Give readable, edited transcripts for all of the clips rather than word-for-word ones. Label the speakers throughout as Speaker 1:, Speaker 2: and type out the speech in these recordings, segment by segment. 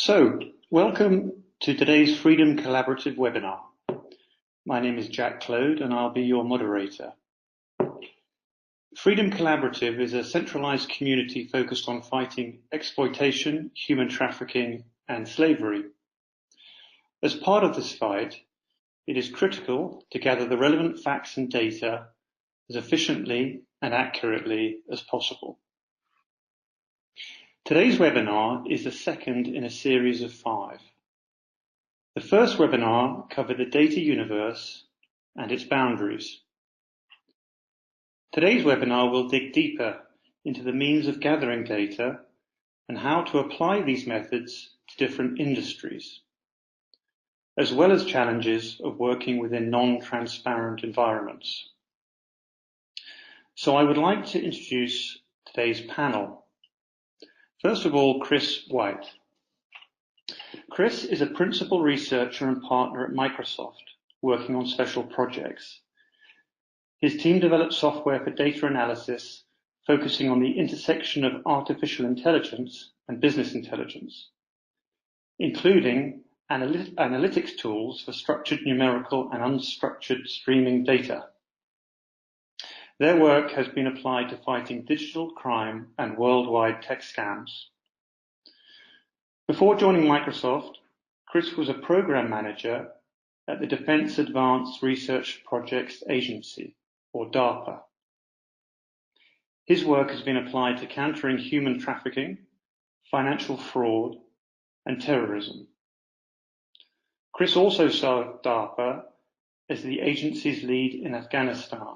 Speaker 1: So, welcome to today's Freedom Collaborative webinar. My name is Jack Clode and I'll be your moderator. Freedom Collaborative is a centralized community focused on fighting exploitation, human trafficking, and slavery. As part of this fight, it is critical to gather the relevant facts and data as efficiently and accurately as possible. Today's webinar is the second in a series of 5. The first webinar covered the data universe and its boundaries. Today's webinar will dig deeper into the means of gathering data and how to apply these methods to different industries, as well as challenges of working within non-transparent environments. So I would like to introduce today's panel. First of all, Chris White. Chris is a principal researcher and partner at Microsoft, working on special projects. His team developed software for data analysis, focusing on the intersection of artificial intelligence and business intelligence, including analytics tools for structured numerical and unstructured streaming data. Their work has been applied to fighting digital crime and worldwide tech scams. Before joining Microsoft, Chris was a program manager at the Defense Advanced Research Projects Agency, or DARPA. His work has been applied to countering human trafficking, financial fraud, and terrorism. Chris also served DARPA as the agency's lead in Afghanistan,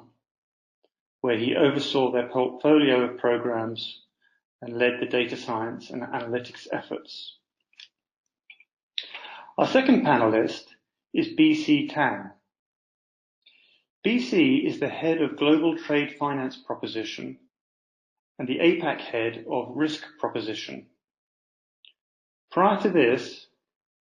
Speaker 1: where he oversaw their portfolio of programs and led the data science and analytics efforts. Our second panelist is BC Tang. BC is the head of Global Trade Finance Proposition and the APAC head of Risk Proposition. Prior to this,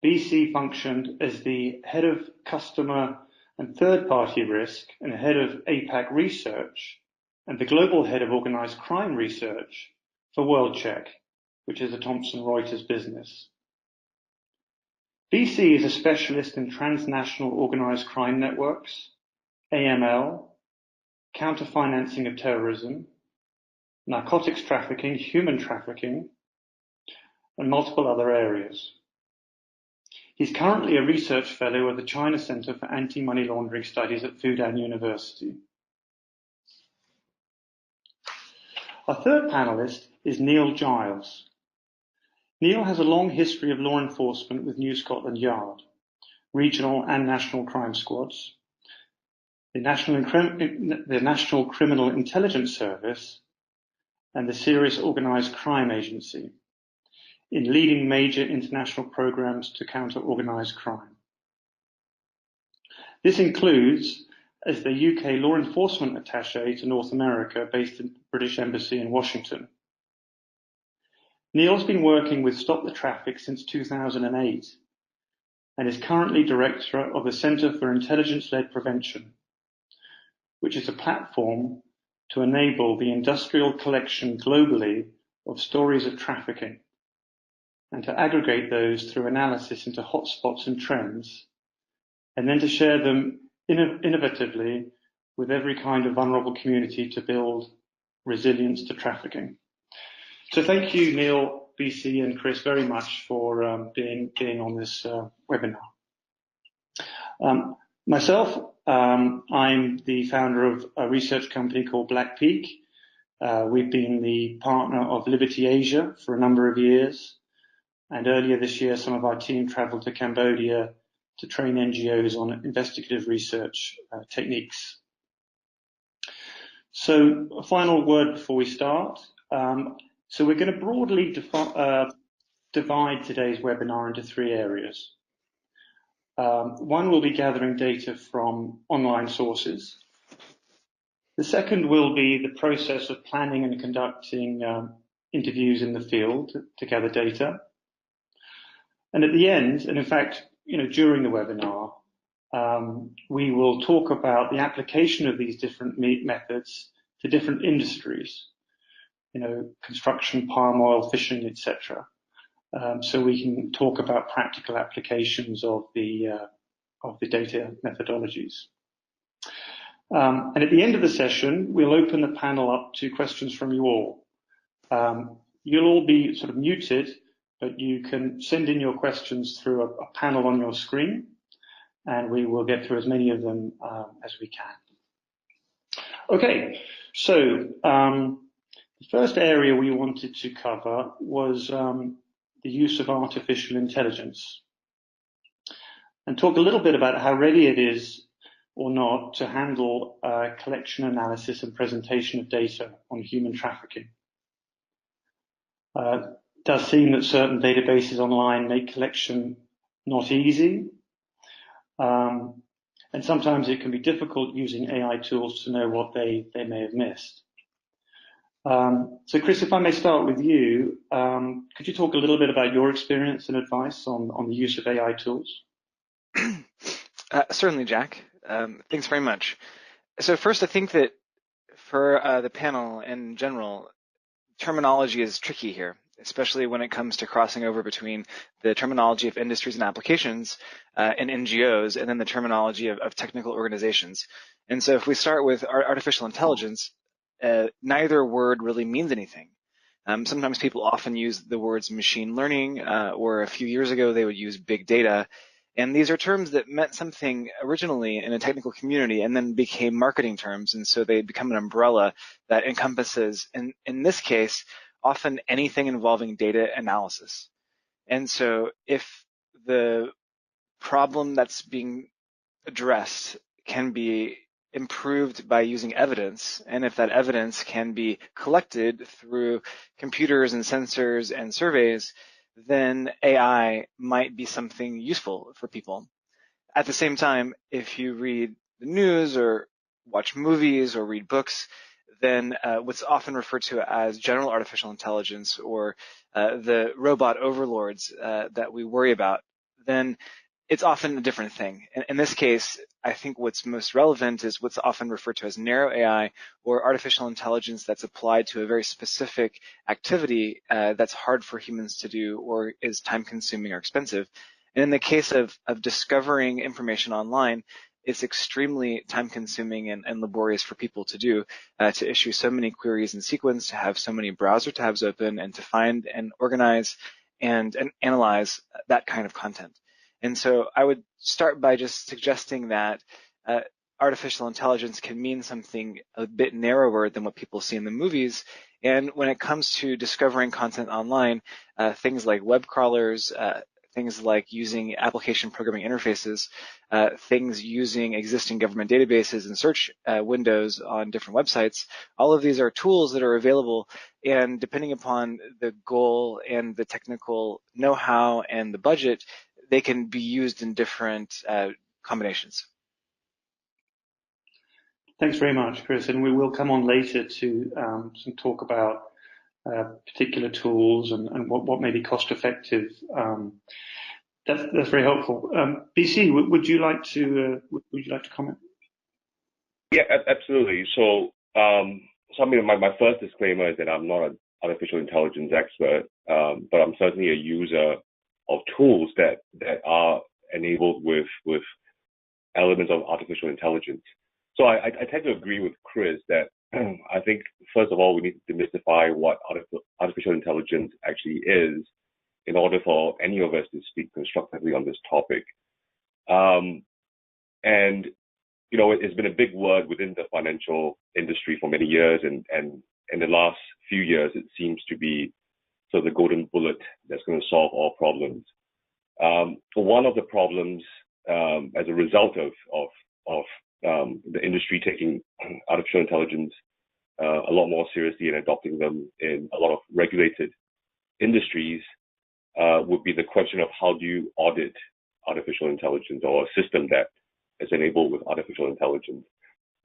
Speaker 1: BC functioned as the head of Customer and Third-Party Risk and head of APAC Research and the global head of Organized Crime Research for WorldCheck, which is a Thomson Reuters business. BC is a specialist in transnational organized crime networks, AML, counter-financing of terrorism, narcotics trafficking, human trafficking, and multiple other areas. He's currently a research fellow at the China Center for Anti-Money Laundering Studies at Fudan University. Our third panelist is Neil Giles. Neil has a long history of law enforcement with New Scotland Yard, regional and national crime squads, the National Criminal Intelligence Service, and the Serious Organised Crime Agency, in leading major international programs to counter organised crime. This includes as the UK Law Enforcement Attaché to North America based in the British Embassy in Washington. Neil's been working with Stop the Traffic since 2008 and is currently director of the Centre for Intelligence-Led Prevention, which is a platform to enable the industrial collection globally of stories of trafficking and to aggregate those through analysis into hotspots and trends, and then to share them innovatively with every kind of vulnerable community to build resilience to trafficking. So thank you, Neil, BC, and Chris very much for being on this webinar. Myself, I'm the founder of a research company called Black Peak. We've been the partner of Liberty Asia for a number of years. And earlier this year, some of our team traveled to Cambodia to train NGOs on investigative research techniques. So a final word before we start. So we're going to broadly divide today's webinar into 3 areas. One will be gathering data from online sources. The second will be the process of planning and conducting interviews in the field to gather data. And at the end, and in fact, during the webinar, we will talk about the application of these different methods to different industries, construction, palm oil, fishing, etc. so we can talk about practical applications of the data methodologies. And at the end of the session, we'll open the panel up to questions from you all. You'll all be sort of muted, but you can send in your questions through a panel on your screen, and we will get through as many of them as we can. Okay, so the first area we wanted to cover was the use of artificial intelligence, and talk a little bit about how ready it is or not to handle collection, analysis, and presentation of data on human trafficking. It does seem that certain databases online make collection not easy, and sometimes it can be difficult using AI tools to know what they may have missed. So Chris, if I may start with you, could you talk a little bit about your experience and advice on the use of AI tools?
Speaker 2: Certainly, Jack. Thanks very much. So first, I think that for the panel in general, terminology is tricky here, especially when it comes to crossing over between the terminology of industries and applications and NGOs, and then the terminology of technical organizations. And so if we start with artificial intelligence, neither word really means anything. Sometimes people often use the words machine learning, or a few years ago they would use big data. And these are terms that meant something originally in a technical community and then became marketing terms, and so they become an umbrella that encompasses, in this case, often anything involving data analysis. And so if the problem that's being addressed can be improved by using evidence, and if that evidence can be collected through computers and sensors and surveys, then AI might be something useful for people. At the same time, if you read the news or watch movies or read books, then what's often referred to as general artificial intelligence, or the robot overlords that we worry about, then it's often a different thing. In this case, I think what's most relevant is what's often referred to as narrow AI, or artificial intelligence that's applied to a very specific activity that's hard for humans to do or is time-consuming or expensive. And in the case of discovering information online, it's extremely time-consuming and laborious for people to do, to issue so many queries in sequence, to have so many browser tabs open, and to find and organize and analyze that kind of content. And so I would start by just suggesting that artificial intelligence can mean something a bit narrower than what people see in the movies. And when it comes to discovering content online, things like web crawlers, things like using application programming interfaces, things using existing government databases and search windows on different websites, all of these are tools that are available, and depending upon the goal and the technical know-how and the budget, they can be used in different combinations.
Speaker 1: Thanks very much, Chris. And we will come on later to some talk about particular tools and what may be cost effective. That's very helpful. BC, would you like to comment?
Speaker 3: Yeah, absolutely. So, my first disclaimer is that I'm not an artificial intelligence expert, but I'm certainly a user of tools that are enabled with elements of artificial intelligence. So I tend to agree with Chris that I think, first of all, we need to demystify what artificial intelligence actually is in order for any of us to speak constructively on this topic. And, you know, it's been a big word within the financial industry for many years, and in the last few years, it seems to be sort of the golden bullet that's going to solve all problems. One of the problems, as a result of the industry taking artificial intelligence a lot more seriously and adopting them in a lot of regulated industries, would be the question of how do you audit artificial intelligence, or a system that is enabled with artificial intelligence.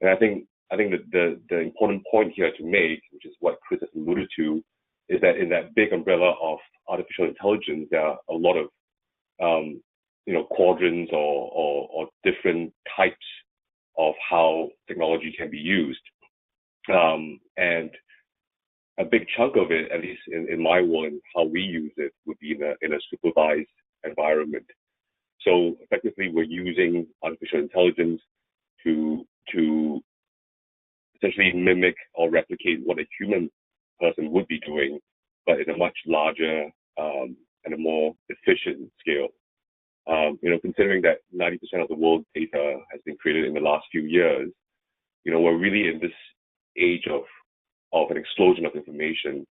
Speaker 3: And I think that the important point here to make, which is what Chris has alluded to, is that in that big umbrella of artificial intelligence, there are a lot of quadrants or different types of how technology can be used. And a big chunk of it, at least in my world and how we use it, would be in a supervised environment. So effectively, we're using artificial intelligence to essentially mimic or replicate what a human person would be doing, but in a much larger and a more efficient scale. Considering that 90% of the world's data has been created in the last few years, we're really in this age of an explosion of information,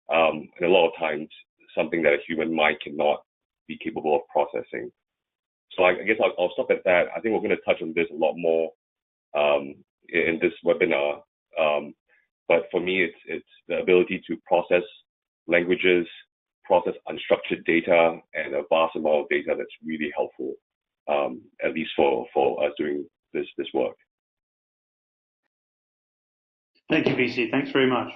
Speaker 3: and a lot of times something that a human mind cannot be capable of processing. So I guess I'll stop at that. I think we're going to touch on this a lot more in this webinar. But for me, it's the ability to process languages, process unstructured data, and a vast amount of data that's really helpful, at least for us doing this work.
Speaker 1: Thank you, BC. Thanks very much.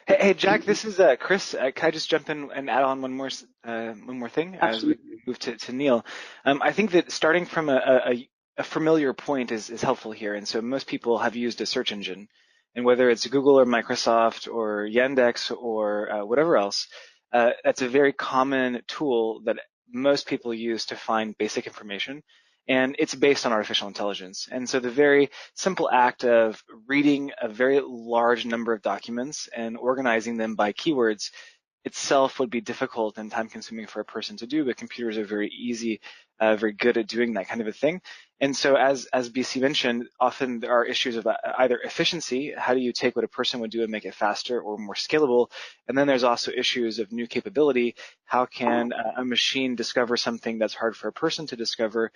Speaker 2: Hey, Jack, this is Chris. Can I just jump in and add on one more thing?
Speaker 1: Absolutely.
Speaker 2: As we move to Neil? I think that starting from a familiar point is helpful here. And so most people have used a search engine. And whether it's Google or Microsoft or Yandex or whatever else, that's a very common tool that most people use to find basic information. And it's based on artificial intelligence. And so the very simple act of reading a very large number of documents and organizing them by keywords itself would be difficult and time-consuming for a person to do, but computers are very easy, very good at doing that kind of a thing. And so as BC mentioned, often there are issues of either efficiency, how do you take what a person would do and make it faster or more scalable? And then there's also issues of new capability. How can a machine discover something that's hard for a person to discover?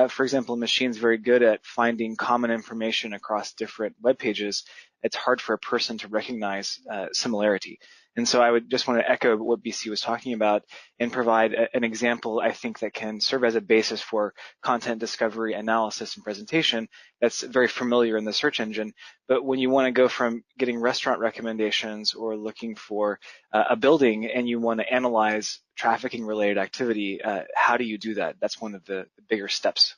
Speaker 2: For example, a machine's very good at finding common information across different web pages. It's hard for a person to recognize similarity. And so I would just want to echo what BC was talking about and provide an example, I think, that can serve as a basis for content discovery, analysis, and presentation that's very familiar in the search engine. But when you want to go from getting restaurant recommendations or looking for a building and you want to analyze trafficking-related activity, how do you do that? That's one of the bigger steps.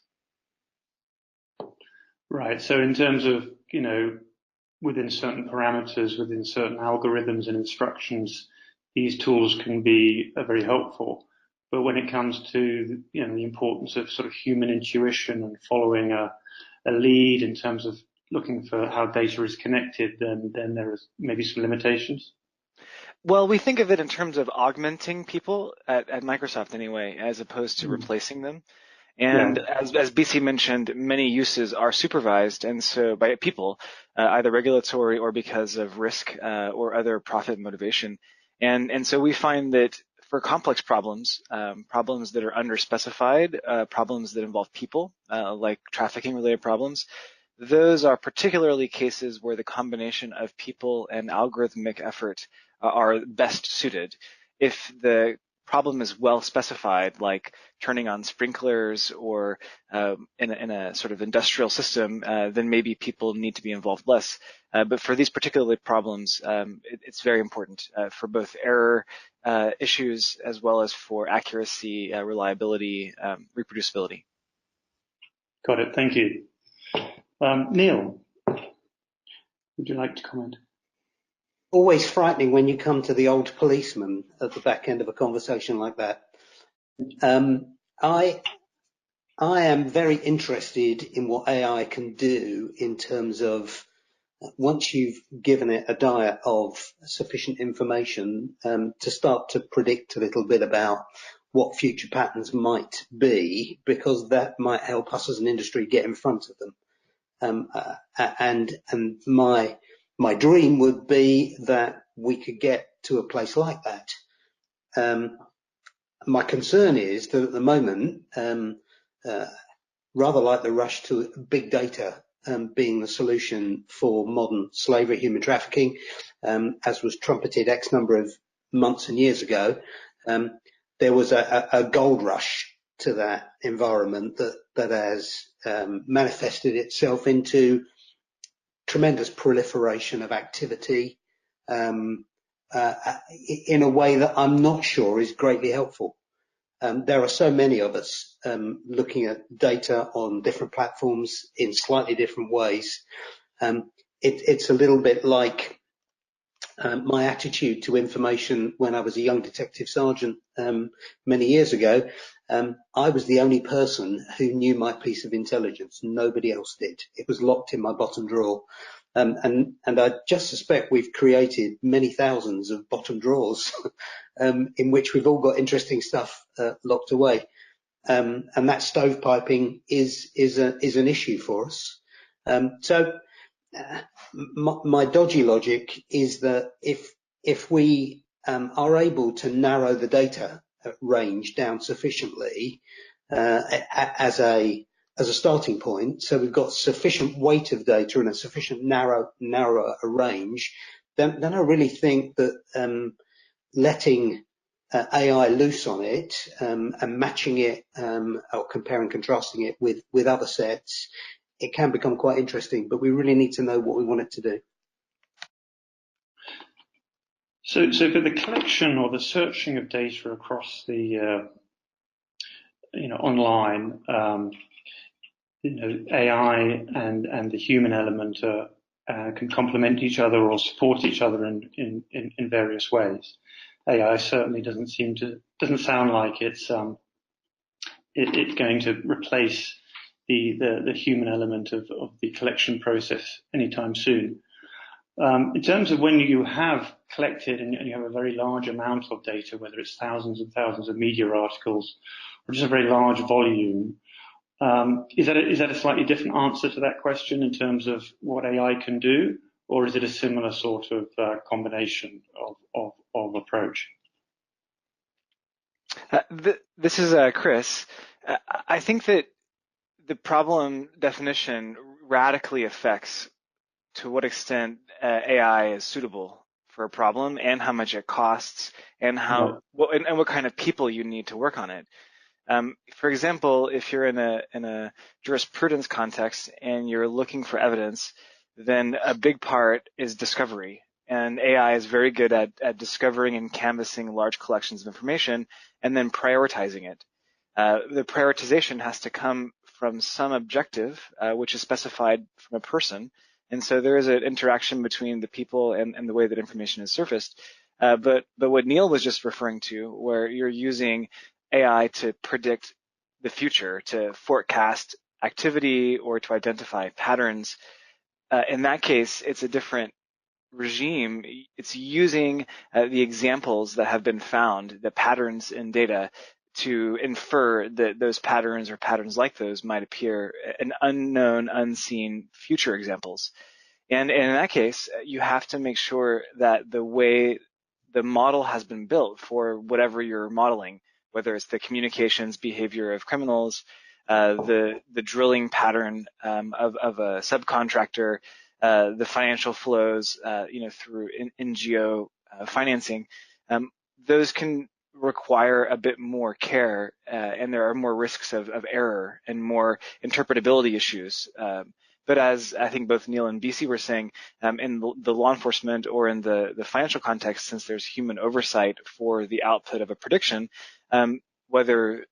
Speaker 1: Right. So in terms of, within certain parameters, within certain algorithms and instructions, these tools can be very helpful. But when it comes to the importance of sort of human intuition and following a lead in terms of looking for how data is connected, then there is maybe some limitations.
Speaker 2: Well, we think of it in terms of augmenting people at Microsoft anyway, as opposed to replacing them. And as BC mentioned, many uses are supervised, and so by people, either regulatory or because of risk or other profit motivation. And so we find that for complex problems, problems that are underspecified, problems that involve people, like trafficking-related problems, those are particularly cases where the combination of people and algorithmic effort are best suited. If the problem is well specified, like turning on sprinklers or in a sort of industrial system, then maybe people need to be involved less. But for these particular problems, it's very important for both error issues as well as for accuracy, reliability, reproducibility.
Speaker 1: Got it. Thank you. Neil, would you like to comment?
Speaker 4: Always frightening when you come to the old policeman at the back end of a conversation like that. I am very interested in what AI can do in terms of once you've given it a diet of sufficient information to start to predict a little bit about what future patterns might be, because that might help us as an industry get in front of them. And my dream would be that we could get to a place like that. My concern is that at the moment, rather like the rush to big data being the solution for modern slavery, human trafficking, as was trumpeted X number of months and years ago, there was a gold rush to that environment that has manifested itself into tremendous proliferation of activity in a way that I'm not sure is greatly helpful. There are so many of us looking at data on different platforms in slightly different ways. It's a little bit like my attitude to information when I was a young detective sergeant many years ago, I was the only person who knew my piece of intelligence. Nobody else did. It was locked in my bottom drawer. And I just suspect we've created many thousands of bottom drawers in which we've all got interesting stuff locked away. And that stovepiping is an issue for us. My dodgy logic is that if we are able to narrow the data range down sufficiently as a starting point, so we've got sufficient weight of data and a sufficient narrower range, then I really think that letting AI loose on it and matching it or comparing and contrasting it with other sets, it can become quite interesting, but we really need to know what we want it to do.
Speaker 1: So for the collection or the searching of data across the, online, AI and the human element can complement each other or support each other in various ways. AI certainly doesn't sound like it's going to replace the human element of the collection process anytime soon. In terms of when you have collected and you have a very large amount of data, whether it's thousands and thousands of media articles or just a very large volume, is that a slightly different answer to that question in terms of what AI can do, or is it a similar sort of combination of approach?
Speaker 2: This is Chris. I think that the problem definition radically affects to what extent AI is suitable for a problem and how much it costs and what kind of people you need to work on it. For example, if you're in a jurisprudence context and you're looking for evidence, then a big part is discovery. And AI is very good at discovering and canvassing large collections of information and then prioritizing it. The prioritization has to come from some objective, which is specified from a person. And so there is an interaction between the people and the way that information is surfaced. But what Neil was just referring to, where you're using AI to predict the future, to forecast activity or to identify patterns, in that case, it's a different regime. It's using the examples that have been found, the patterns in data, to infer that those patterns or patterns like those might appear in unknown, unseen future examples. And in that case, you have to make sure that the way the model has been built for whatever you're modeling, whether it's the communications behavior of criminals, the drilling pattern of a subcontractor, the financial flows, through NGO financing, those can require a bit more care, and there are more risks of error and more interpretability issues. But as I think both Neil and BC were saying, in the law enforcement or in the financial context, since there's human oversight for the output of a prediction, whether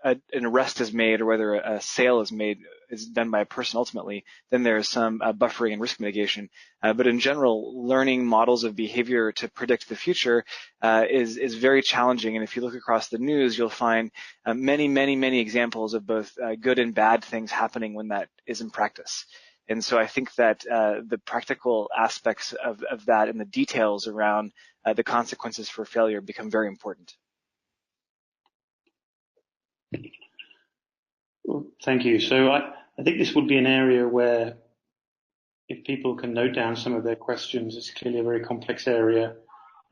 Speaker 2: an arrest is made or whether a sale is done by a person ultimately, then there's some buffering and risk mitigation. But in general, learning models of behavior to predict the future is very challenging. And if you look across the news, you'll find many examples of both good and bad things happening when that is in practice. And so I think that the practical aspects of that and the details around the consequences for failure become very important.
Speaker 1: Well, thank you. So I think this would be an area where, if people can note down some of their questions, it's clearly a very complex area,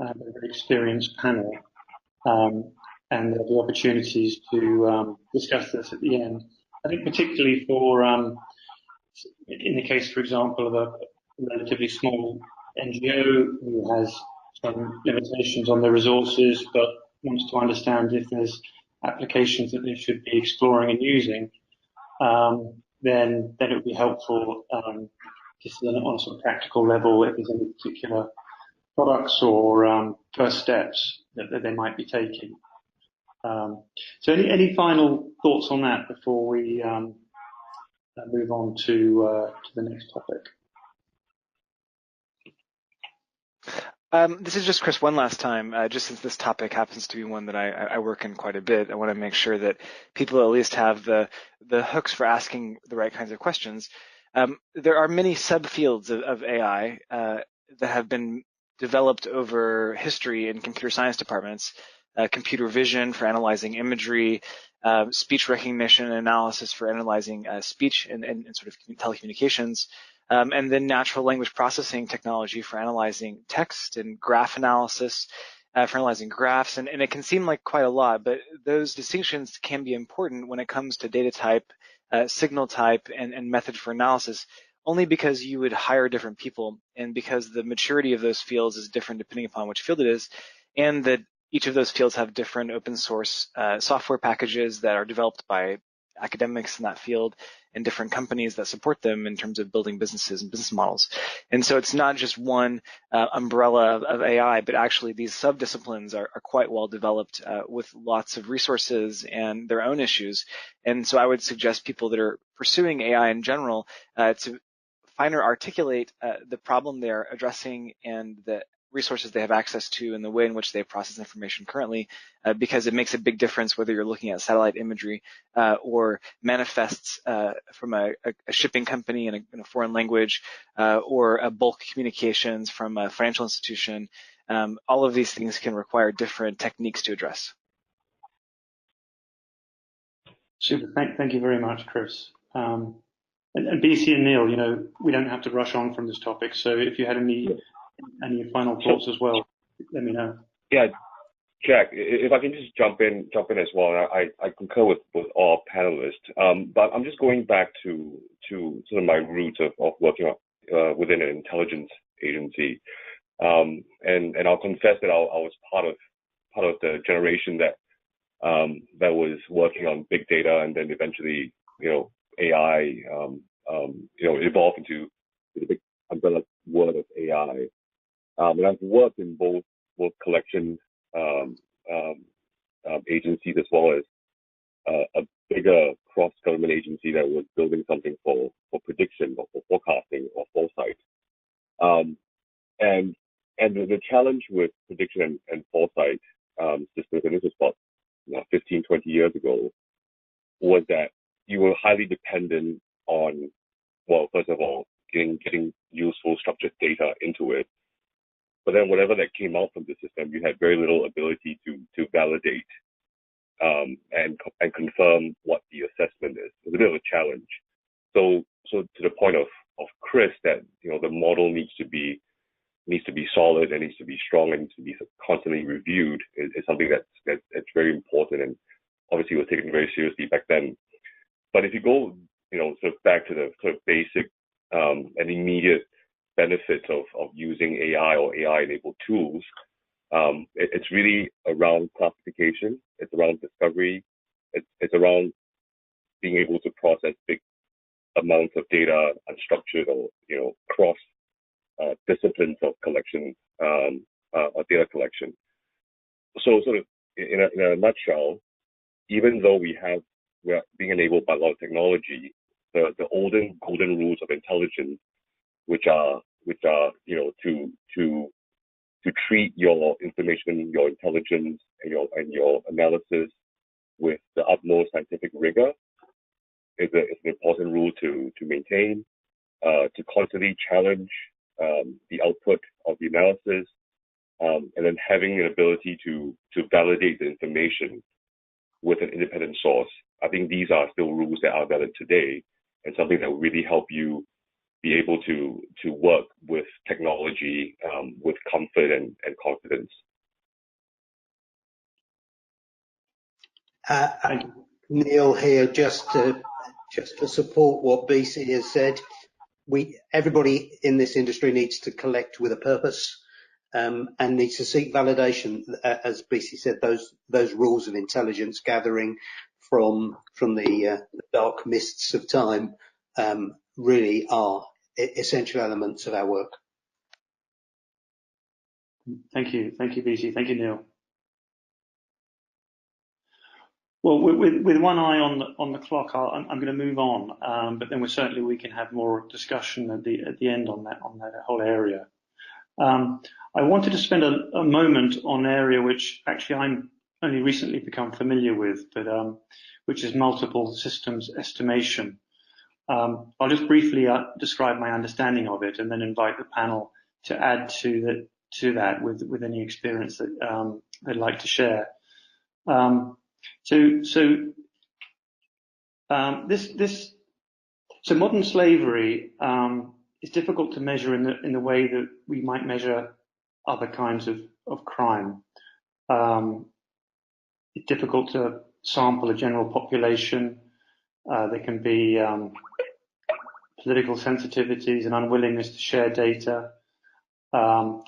Speaker 1: a very experienced panel, and there'll be opportunities to discuss this at the end. I think particularly for, in the case, for example, of a relatively small NGO who has some limitations on their resources, but wants to understand if there's applications that they should be exploring and using, then it would be helpful just on a sort of practical level if there's any particular products or first steps that they might be taking. So any final thoughts on that before we move on to the next topic?
Speaker 2: This is just Chris one last time, just since this topic happens to be one that I work in quite a bit. I want to make sure that people at least have the hooks for asking the right kinds of questions. There are many subfields of AI that have been developed over history in computer science departments. Computer vision for analyzing imagery, speech recognition and analysis for analyzing speech and sort of telecommunications. And then natural language processing technology for analyzing text and graph analysis, for analyzing graphs. And it can seem like quite a lot, but those distinctions can be important when it comes to data type, signal type, and method for analysis, only because you would hire different people and because the maturity of those fields is different depending upon which field it is, and that each of those fields have different open source software packages that are developed by academics in that field and different companies that support them in terms of building businesses and business models. And so it's not just one umbrella of AI, but actually these subdisciplines are quite well developed with lots of resources and their own issues. And so I would suggest people that are pursuing AI in general to find or articulate the problem they're addressing and the resources they have access to and the way in which they process information currently, because it makes a big difference whether you're looking at satellite imagery or manifests from a shipping company in a foreign language or a bulk communications from a financial institution. All of these things can require different techniques to address.
Speaker 1: Super. Thank you very much, Chris. And BC and Neil, you know, we don't have to rush on from this topic, so if you had any final thoughts as well, let me know.
Speaker 3: Yeah, Jack, if I can just jump in as well. I concur with all panelists, but I'm just going back to sort of my roots of working within an intelligence agency, and I'll confess that I was part of the generation that was working on big data, and then eventually, you know, AI, you know, evolved into the big umbrella word of AI. And I've worked in both collection agencies as well as a bigger cross-government agency that was building something for prediction or for forecasting or foresight. And the challenge with prediction and foresight systems, and this was about 15, 20 years ago, was that you were highly dependent on, well, first of all, getting useful structured data into it. But then whatever that came out from the system, you had very little ability to validate and confirm what the assessment is. It's a bit of a challenge. So to the point of Chris, that, you know, the model needs to be solid, and needs to be strong, and needs to be constantly reviewed is something that's very important, and obviously was taken very seriously back then. But if you go, you know, sort of back to the sort of basic and immediate benefits of using AI or AI-enabled tools, it's really around classification. It's around discovery. It's around being able to process big amounts of data, unstructured or, you know, cross disciplines of collection or data collection. So sort of in a nutshell, even though we're being enabled by a lot of technology, the olden golden rules of intelligence, which are you know, to treat your information, your intelligence, and your analysis with the utmost scientific rigor is an important rule to maintain. To constantly challenge the output of the analysis, and then having an ability to validate the information with an independent source. I think these are still rules that are valid today, and something that will really help you be able to work with technology with comfort and confidence.
Speaker 4: Neil here, just to support what BC has said. Everybody in this industry needs to collect with a purpose, and needs to seek validation. As BC said, those rules of intelligence gathering from the dark mists of time really are essential elements of our work.
Speaker 1: Thank you, BC. Thank you, Neil. Well, with one eye on the clock, I'm going to move on, but then we can have more discussion at the end on that whole area. I wanted to spend a moment on an area which actually I'm only recently become familiar with, but which is multiple systems estimation. I'll just briefly describe my understanding of it and then invite the panel to add to that with any experience that they'd like to share. So modern slavery is difficult to measure in the way that we might measure other kinds of crime. It's difficult to sample a general population. There can be political sensitivities and unwillingness to share data,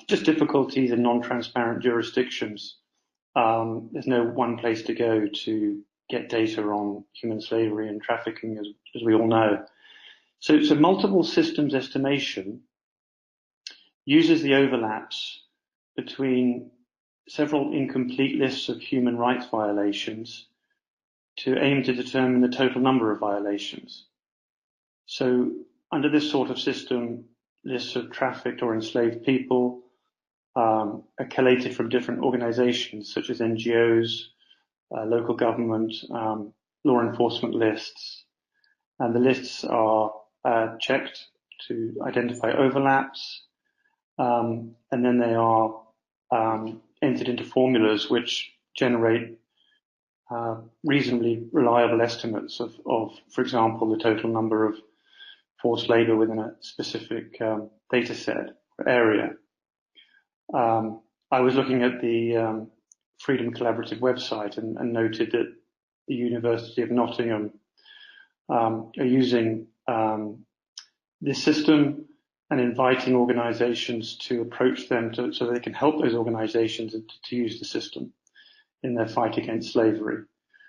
Speaker 1: just difficulties in non-transparent jurisdictions. There's no one place to go to get data on human slavery and trafficking, as we all know. So multiple systems estimation uses the overlaps between several incomplete lists of human rights violations to aim to determine the total number of violations. So under this sort of system, lists of trafficked or enslaved people are collated from different organizations such as NGOs, local government, law enforcement lists, and the lists are checked to identify overlaps, and then they are entered into formulas which generate reasonably reliable estimates of, for example, the total number of forced labor within a specific data set or area. I was looking at the Freedom Collaborative website and noted that the University of Nottingham are using this system and inviting organizations to approach them so they can help those organizations to use the system in their fight against slavery.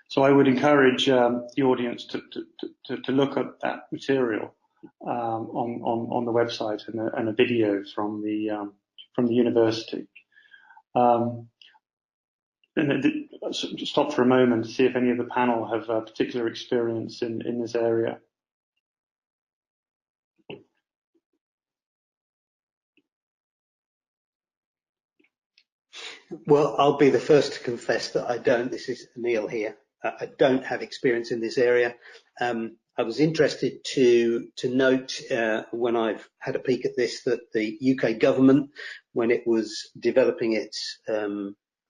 Speaker 1: So I would encourage the audience to look at that material on the website and a video from the university. And stop for a moment to see if any of the panel have a particular experience in this area.
Speaker 4: Well, I'll be the first to confess that I don't. This is Neil here. I don't have experience in this area. I was interested to note when I've had a peek at this that the UK government, when it was developing its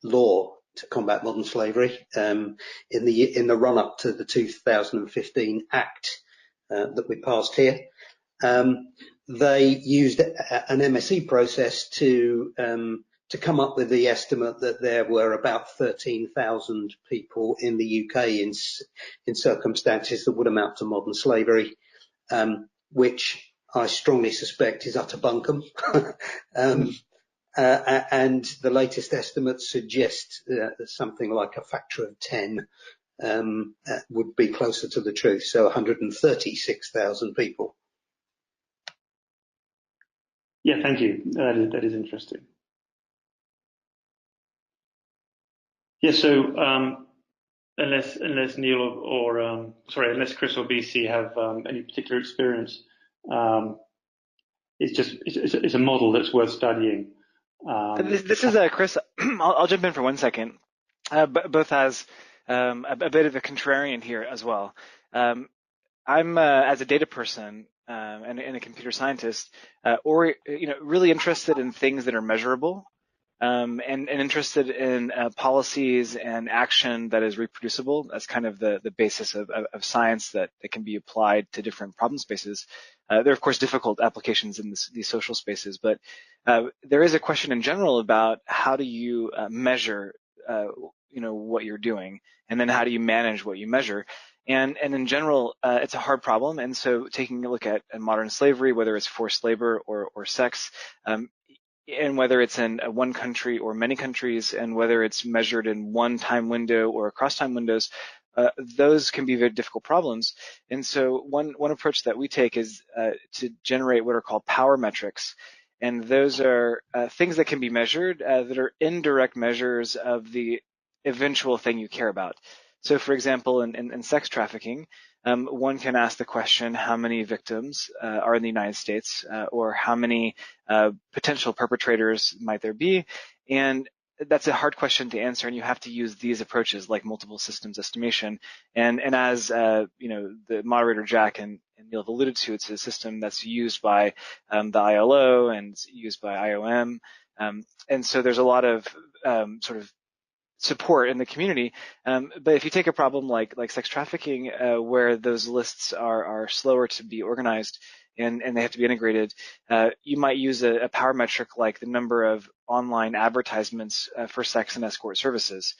Speaker 4: law to combat modern slavery in the run-up to the 2015 Act that we passed here, they used an MSE process to come up with the estimate that there were about 13,000 people in the UK in circumstances that would amount to modern slavery, which I strongly suspect is utter bunkum. And the latest estimates suggest something like a factor of 10 would be closer to the truth, so 136,000 people.
Speaker 1: Yeah, thank you. That is interesting. Yeah, so unless Neil unless Chris or BC have any particular experience, it's a model that's worth studying.
Speaker 2: This is Chris. I'll jump in for 1 second. Both as a bit of a contrarian here as well. I'm as a data person and a computer scientist, really interested in things that are measurable. And interested in policies and action that is reproducible. That's kind of the basis of science that can be applied to different problem spaces. There are, of course, difficult applications in these social spaces, but there is a question in general about how do you measure, what you're doing, and then how do you manage what you measure. And in general, it's a hard problem. And so taking a look at modern slavery, whether it's forced labor or sex, and whether it's in one country or many countries, and whether it's measured in one time window or across time windows, those can be very difficult problems. And so one approach that we take is to generate what are called power metrics. And those are things that can be measured that are indirect measures of the eventual thing you care about. So for example, in sex trafficking, one can ask the question, how many victims are in the United States, or how many potential perpetrators might there be? And that's a hard question to answer, and you have to use these approaches like multiple systems estimation. And as the moderator Jack and Neil have alluded to, it's a system that's used by the ILO and used by IOM. And so there's a lot of sort of support in the community. But if you take a problem like sex trafficking, where those lists are slower to be organized and they have to be integrated, you might use a power metric like the number of online advertisements for sex and escort services.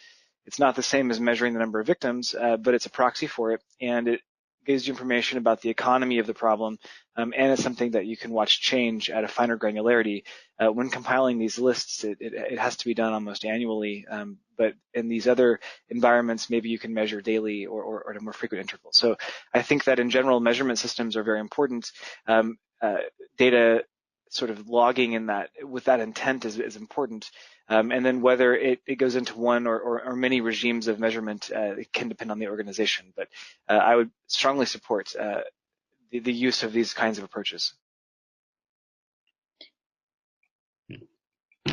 Speaker 2: It's not the same as measuring the number of victims, but it's a proxy for it, and it gives you information about the economy of the problem, and it's something that you can watch change at a finer granularity. When compiling these lists, it has to be done almost annually, but in these other environments, maybe you can measure daily or at a more frequent interval. So I think that in general, measurement systems are very important. Data sort of logging in that with that intent is important. And then whether it goes into one or many regimes of measurement, it can depend on the organization. But I would strongly support the use of these kinds of approaches.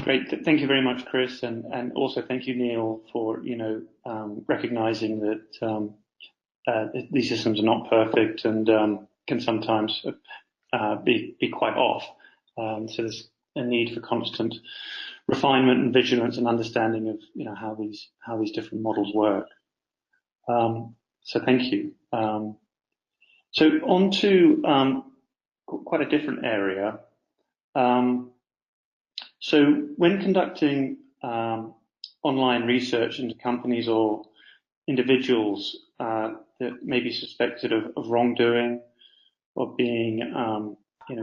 Speaker 1: Great, thank you very much, Chris, and also thank you, Neil, for recognizing that these systems are not perfect and can sometimes be quite off. So there's a need for constant refinement and vigilance and understanding of how these different models work. So thank you. So on to quite a different area. So when conducting online research into companies or individuals that may be suspected of wrongdoing or being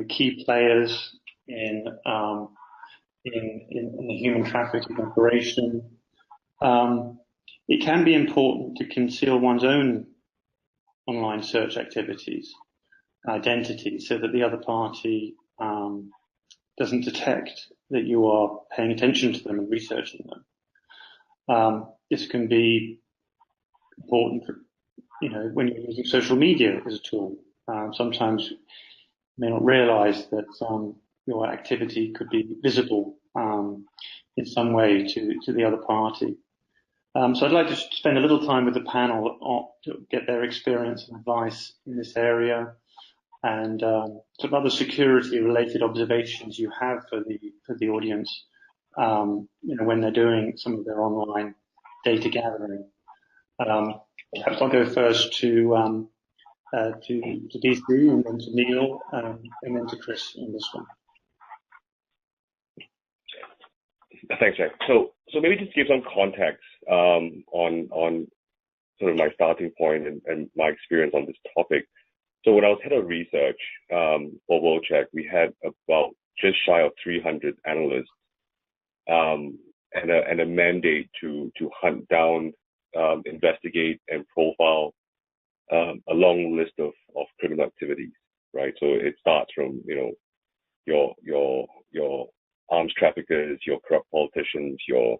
Speaker 1: key players in the human trafficking operation, it can be important to conceal one's own online search activities, identity, so that the other party doesn't detect that you are paying attention to them and researching them. This can be important for, when you're using social media as a tool. Sometimes you may not realize that your activity could be visible in some way to the other party. So I'd like to spend a little time with the panel to get their experience and advice in this area, and some other security-related observations you have for the audience, when they're doing some of their online data gathering. Perhaps I'll go first to DC, and then to Neil, and then to Chris on this one.
Speaker 3: Thanks, Jack. So maybe just give some context on sort of my starting point and my experience on this topic. So when I was head of research for WorldCheck, we had about just shy of 300 analysts and a mandate to hunt down, investigate, and profile a long list of criminal activities, right? So it starts from your arms traffickers, your corrupt politicians, your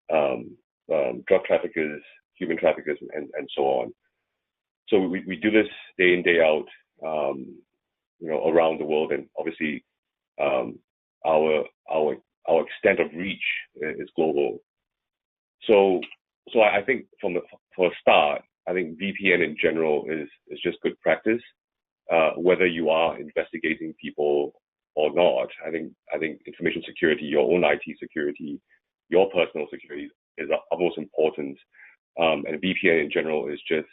Speaker 3: drug traffickers, human traffickers, and so on. So we do this day in, day out, around the world, and obviously our extent of reach is global. So I think for a start, I think VPN in general is just good practice, whether you are investigating people or not. I think information security, your own IT security, your personal security is of most importance, and VPN in general is just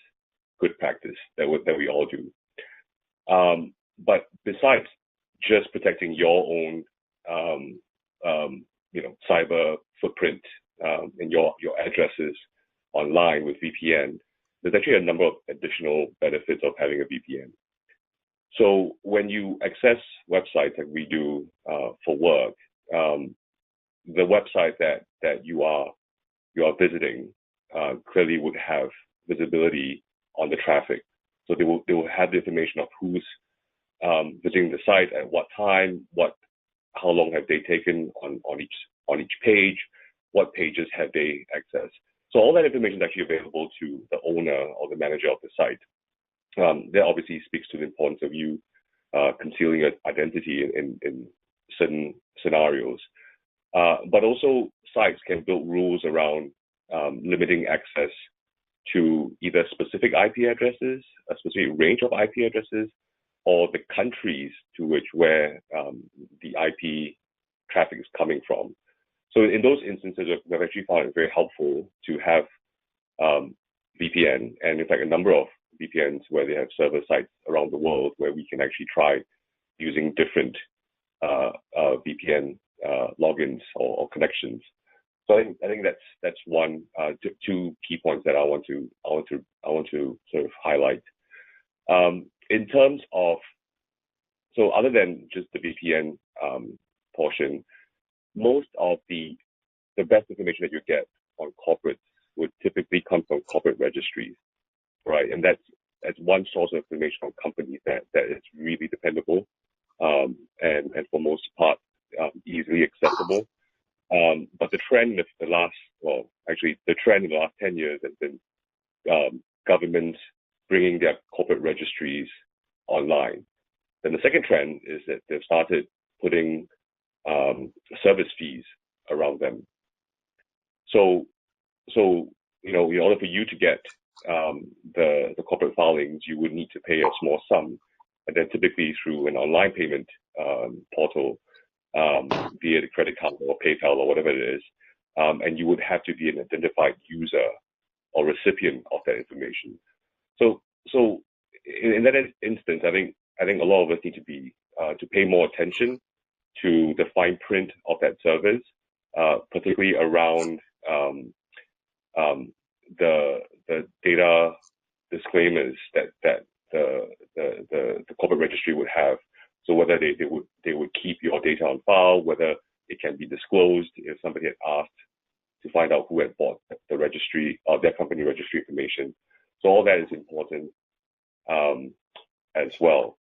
Speaker 3: good practice that we all do. But besides just protecting your own, cyber footprint and your addresses online with VPN, there's actually a number of additional benefits of having a VPN. So when you access websites like we do for work, the website that you are visiting clearly would have visibility on the traffic. So they will have the information of who's visiting the site at what time, how long have they taken on each page, what pages have they accessed. So all that information is actually available to the owner or the manager of the site. that obviously speaks to the importance of you concealing your identity in certain scenarios. But also sites can build rules around limiting access to either specific IP addresses, a specific range of IP addresses, or the countries to which where the IP traffic is coming from. So in those instances, we've actually found it very helpful to have VPN, and in fact, a number of VPNs where they have server sites around the world where we can actually try using different VPN logins or connections. So I think that's one two key points that I want to sort of highlight. In terms of, so other than just the VPN portion, most of the best information that you get on corporates would typically come from corporate registries, right? And that's one source of information on companies that is really dependable and for most part easily accessible. But the trend of the last 10 years has been governments bringing their corporate registries online. Then the second trend is that they've started putting service fees around them. So in order for you to get the corporate filings, you would need to pay a small sum, and then typically through an online payment portal, be it a credit card or PayPal or whatever it is, and you would have to be an identified user or recipient of that information. So in that instance, I think a lot of us need to be to pay more attention to the fine print of that service, particularly around the data disclaimers that the corporate registry would have. So whether they would keep your data on file, whether it can be disclosed if somebody had asked to find out who had bought the registry or their company registry information. So all that is important as well.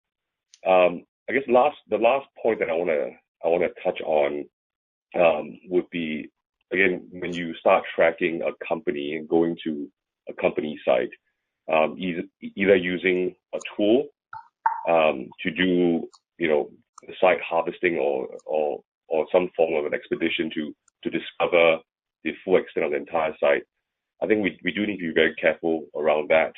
Speaker 3: I guess the last point that I want to touch on would be, again, when you start tracking a company and going to a company site, either using a tool to do the site harvesting or some form of an expedition to discover the full extent of the entire site. I think we do need to be very careful around that.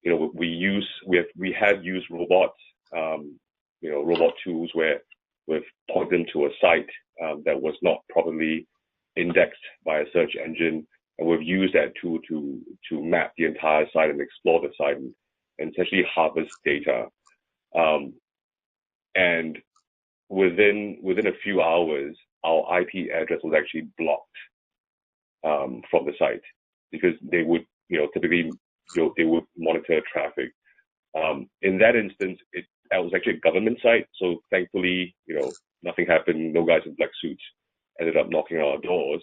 Speaker 3: We have used robots, robot tools where we've pointed them to a site that was not properly indexed by a search engine, and we've used that tool to map the entire site and explore the site and essentially harvest data. And within a few hours, our IP address was actually blocked from the site because they would, typically they would monitor traffic. In that instance, that was actually a government site, so thankfully, nothing happened. No guys in black suits ended up knocking on our doors,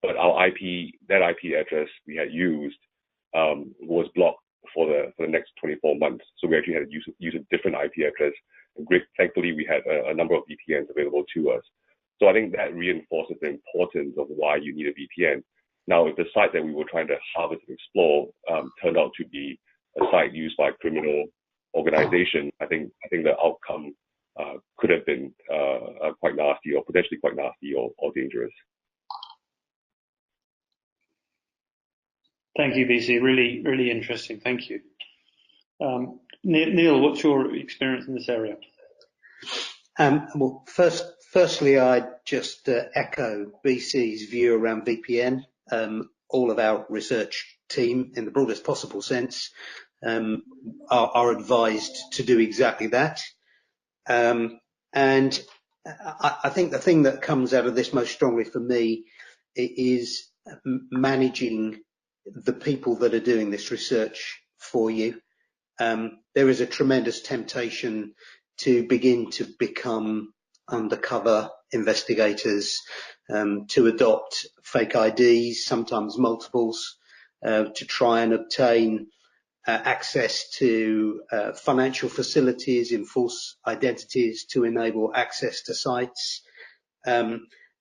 Speaker 3: but that IP address we had used was blocked for the next 24 months. So we actually had to use a different IP address. And thankfully, we had a number of VPNs available to us. So I think that reinforces the importance of why you need a VPN. Now, if the site that we were trying to harvest and explore turned out to be a site used by a criminal organization, I think the outcome could have been quite nasty, or potentially quite nasty, or dangerous.
Speaker 1: Thank you, VC. Really, really interesting. Thank you. Neil, what's your experience in this area?
Speaker 4: Well, firstly, I'd just echo VC's view around VPN. All of our research team, in the broadest possible sense, are advised to do exactly that. And I think the thing that comes out of this most strongly for me is managing the people that are doing this research for you. There is a tremendous temptation to begin to become undercover investigators, to adopt fake IDs, sometimes multiples, to try and obtain access to financial facilities in false identities to enable access to sites.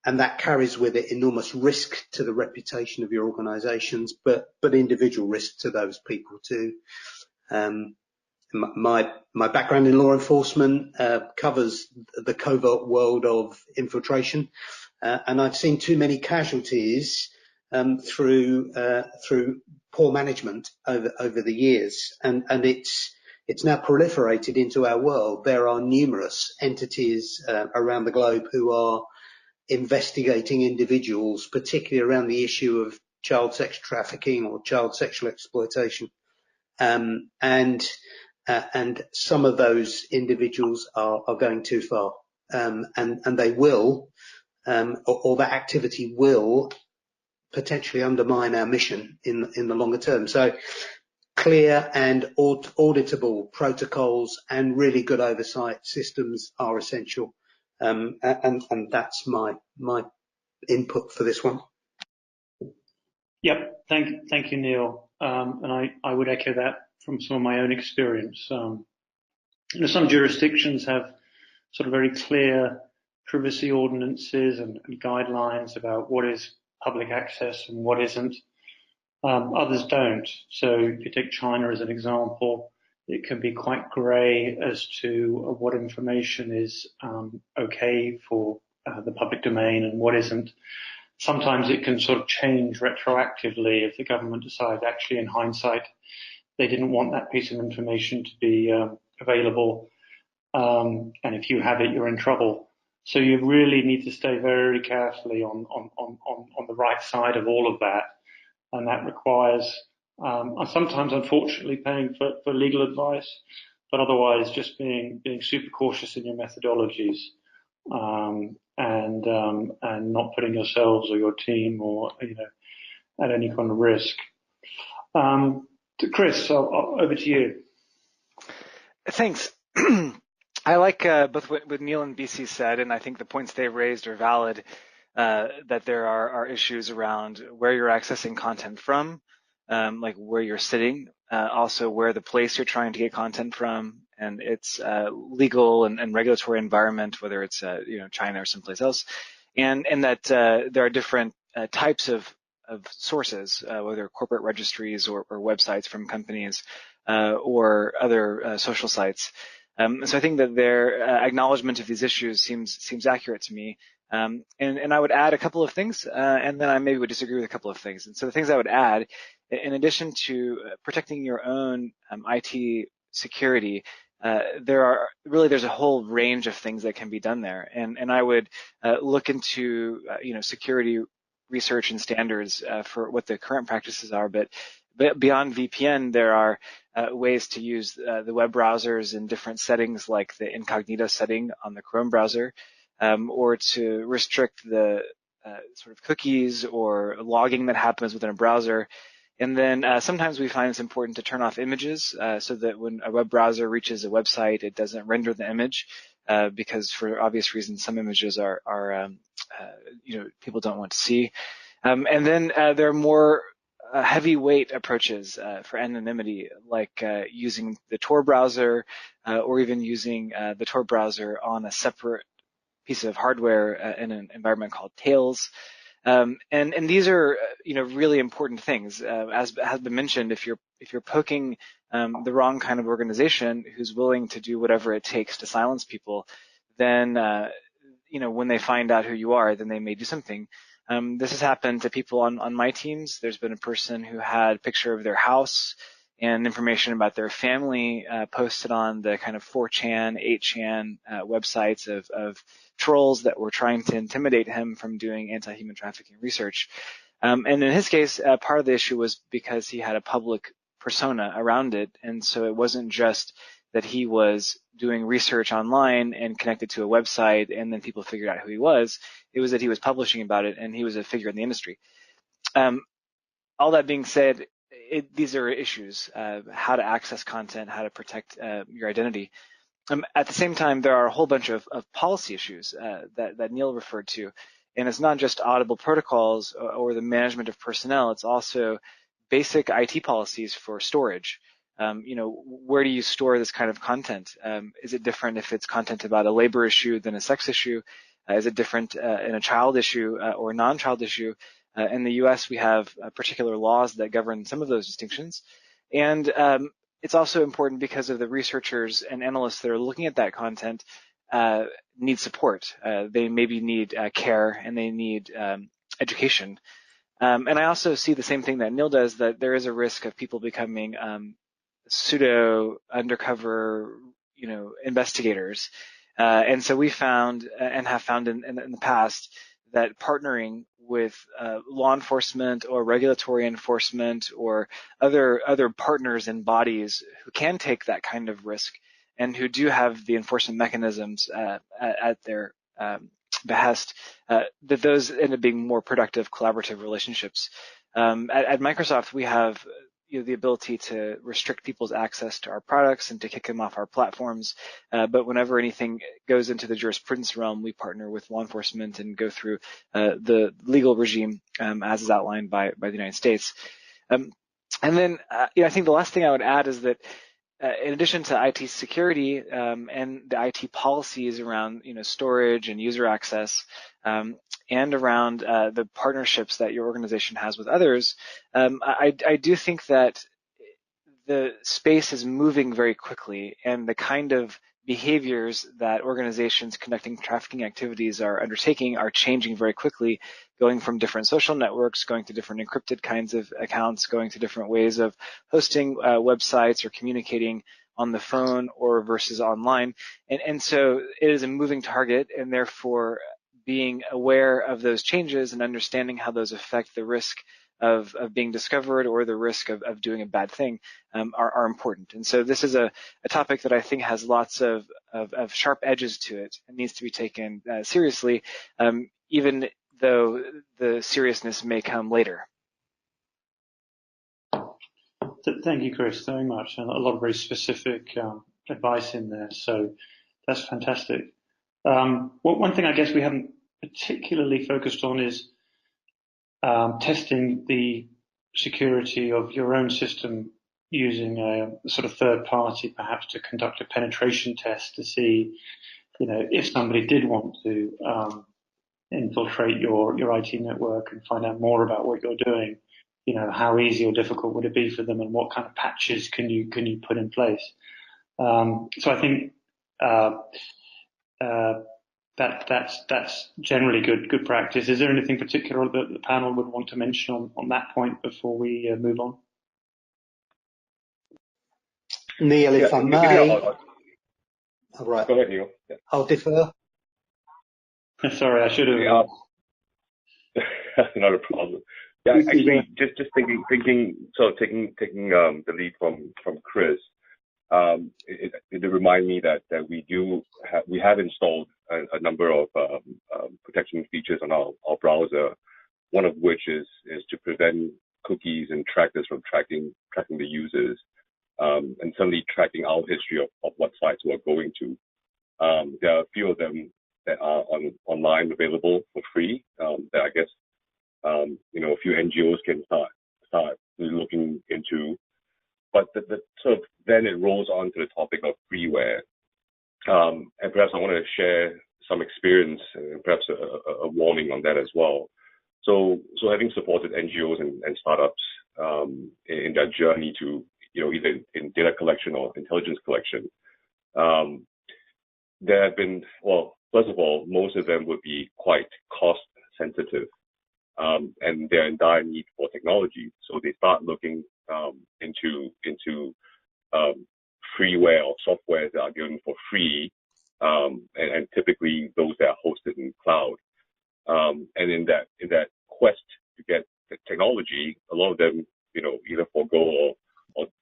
Speaker 4: And that carries with it enormous risk to the reputation of your organisations, but individual risk to those people too. My background in law enforcement covers the covert world of infiltration, and I've seen too many casualties through poor management over the years, and it's now proliferated into our world. There are numerous entities around the globe who are investigating individuals, particularly around the issue of child sex trafficking or child sexual exploitation, and some of those individuals are going too far, and they will, or that activity will potentially undermine our mission in the longer term. So clear and auditable protocols and really good oversight systems are essential, and that's my input for this one.
Speaker 1: Yep, thank you, Neil. And I would echo that from some of my own experience. Some jurisdictions have sort of very clear privacy ordinances and guidelines about what is public access and what isn't. Others don't. So if you take China as an example, it can be quite grey as to what information is okay for the public domain and what isn't. Sometimes it can sort of change retroactively if the government decides actually in hindsight they didn't want that piece of information to be available, and if you have it, you're in trouble. So you really need to stay very carefully on the right side of all of that, and that requires sometimes, unfortunately, paying for legal advice, but otherwise just being super cautious in your methodologies, and not putting yourselves or your team or at any kind of risk. Chris, over to you.
Speaker 2: Thanks. I like both what Neil and BC said, and I think the points they raised are valid, that there are issues around where you're accessing content from, like where you're sitting, also where the place you're trying to get content from, and its legal and regulatory environment, whether it's China or someplace else, and that there are different types of sources, whether corporate registries or websites from companies or other social sites. So I think that their acknowledgement of these issues seems accurate to me. And I would add a couple of things, and then I maybe would disagree with a couple of things. And so the things I would add, in addition to protecting your own IT security, there's a whole range of things that can be done there. And I would look into security research and standards for what the current practices are, but beyond VPN, there are ways to use the web browsers in different settings, like the incognito setting on the Chrome browser, or to restrict the sort of cookies or logging that happens within a browser. And then sometimes we find it's important to turn off images so that when a web browser reaches a website, it doesn't render the image, because for obvious reasons, some images are people don't want to see. And then there are more heavyweight approaches for anonymity, like using the Tor browser, or even using the Tor browser on a separate piece of hardware in an environment called Tails. And these are really important things. As has been mentioned, if you're poking the wrong kind of organization who's willing to do whatever it takes to silence people, then when they find out who you are, then they may do something. This has happened to people on my teams. There's been a person who had a picture of their house and information about their family posted on the kind of 4chan, 8chan websites of trolls that were trying to intimidate him from doing anti-human trafficking research. And in his case, part of the issue was because he had a public persona around it, and so it wasn't just that he was doing research online and connected to a website and then people figured out who he was. It was that he was publishing about it and he was a figure in the industry. All that being said, these are issues, how to access content, how to protect your identity. At the same time, there are a whole bunch of policy issues that Neil referred to. And it's not just audible protocols or the management of personnel, it's also basic IT policies for storage. Where do you store this kind of content? Is it different if it's content about a labor issue than a sex issue? Is it different in a child issue or a non-child issue? In the US, we have particular laws that govern some of those distinctions. And it's also important because of the researchers and analysts that are looking at that content need support. They maybe need care, and they need education. And I also see the same thing that Neil does, that there is a risk of people becoming pseudo undercover, investigators. And so we found and have found in the past that partnering with law enforcement or regulatory enforcement or other partners and bodies who can take that kind of risk and who do have the enforcement mechanisms at their behest, that those end up being more productive collaborative relationships. At Microsoft, we have the ability to restrict people's access to our products and to kick them off our platforms. But whenever anything goes into the jurisprudence realm, we partner with law enforcement and go through the legal regime as is outlined by the United States. And then I think the last thing I would add is that in addition to IT security and the IT policies around storage and user access, and around the partnerships that your organization has with others, I do think that the space is moving very quickly, and the kind of behaviors that organizations conducting trafficking activities are undertaking are changing very quickly, going from different social networks, going to different encrypted kinds of accounts, going to different ways of hosting websites or communicating on the phone or versus online. And so it is a moving target, and therefore being aware of those changes and understanding how those affect the risk of being discovered or the risk of doing a bad thing are important. And so this is a topic that I think has lots of sharp edges to it and needs to be taken seriously, even though the seriousness may come later.
Speaker 1: Thank you, Chris, very much. A lot of very specific advice in there, so that's fantastic. One thing I guess we haven't particularly focused on is testing the security of your own system using a sort of third party, perhaps to conduct a penetration test to see, if somebody did want to infiltrate your IT network and find out more about what you're doing, how easy or difficult would it be for them, and what kind of patches can you put in place? So I think that's generally good practice. Is there anything particular that the panel would want to mention on that point before we move on?
Speaker 4: Neil, if I may. All right.
Speaker 3: Go ahead, Neil. Yeah.
Speaker 4: I'll defer.
Speaker 1: Sorry, I should have.
Speaker 3: Not a problem. Yeah, actually, just thinking. So taking the lead from Chris, it remind me that we have installed a number of protection features on our browser. One of which is to prevent cookies and trackers from tracking the users, and certainly tracking our history of what sites we're going to. There are a few of them that are online available for free. That I guess a few NGOs can start looking into. But the sort of then it rolls on to the topic of freeware, and perhaps I want to share some experience and perhaps a warning on that as well. So having supported NGOs and startups in their journey to either in data collection or intelligence collection, there have been, well, first of all, most of them would be quite cost sensitive, and they're in dire need for technology. So they start looking into freeware or software that are given for free, and typically those that are hosted in cloud. And in that quest to get the technology, a lot of them, either forego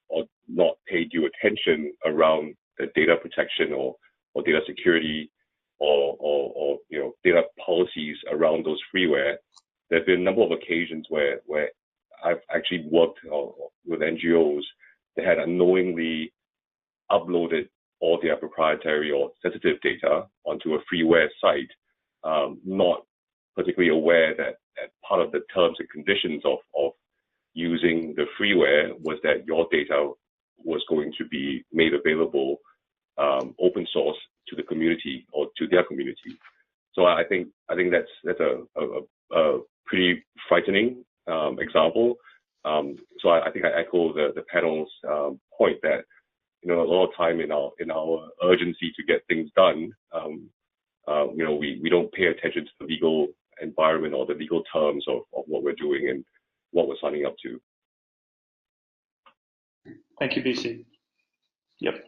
Speaker 3: or not pay due attention around the data protection or data security or data policies around those freeware. There have been a number of occasions where I've actually worked with NGOs that had unknowingly uploaded all their proprietary or sensitive data onto a freeware site, not particularly aware that part of the terms and conditions of using the freeware was that your data was going to be made available open source to the community or to their community. So I think that's a pretty frightening example. So I think I echo the panel's point that, a lot of time in our urgency to get things done, we don't pay attention to the legal environment or the legal terms of what we're doing and what we're signing up to.
Speaker 1: Thank you, BC. Yep.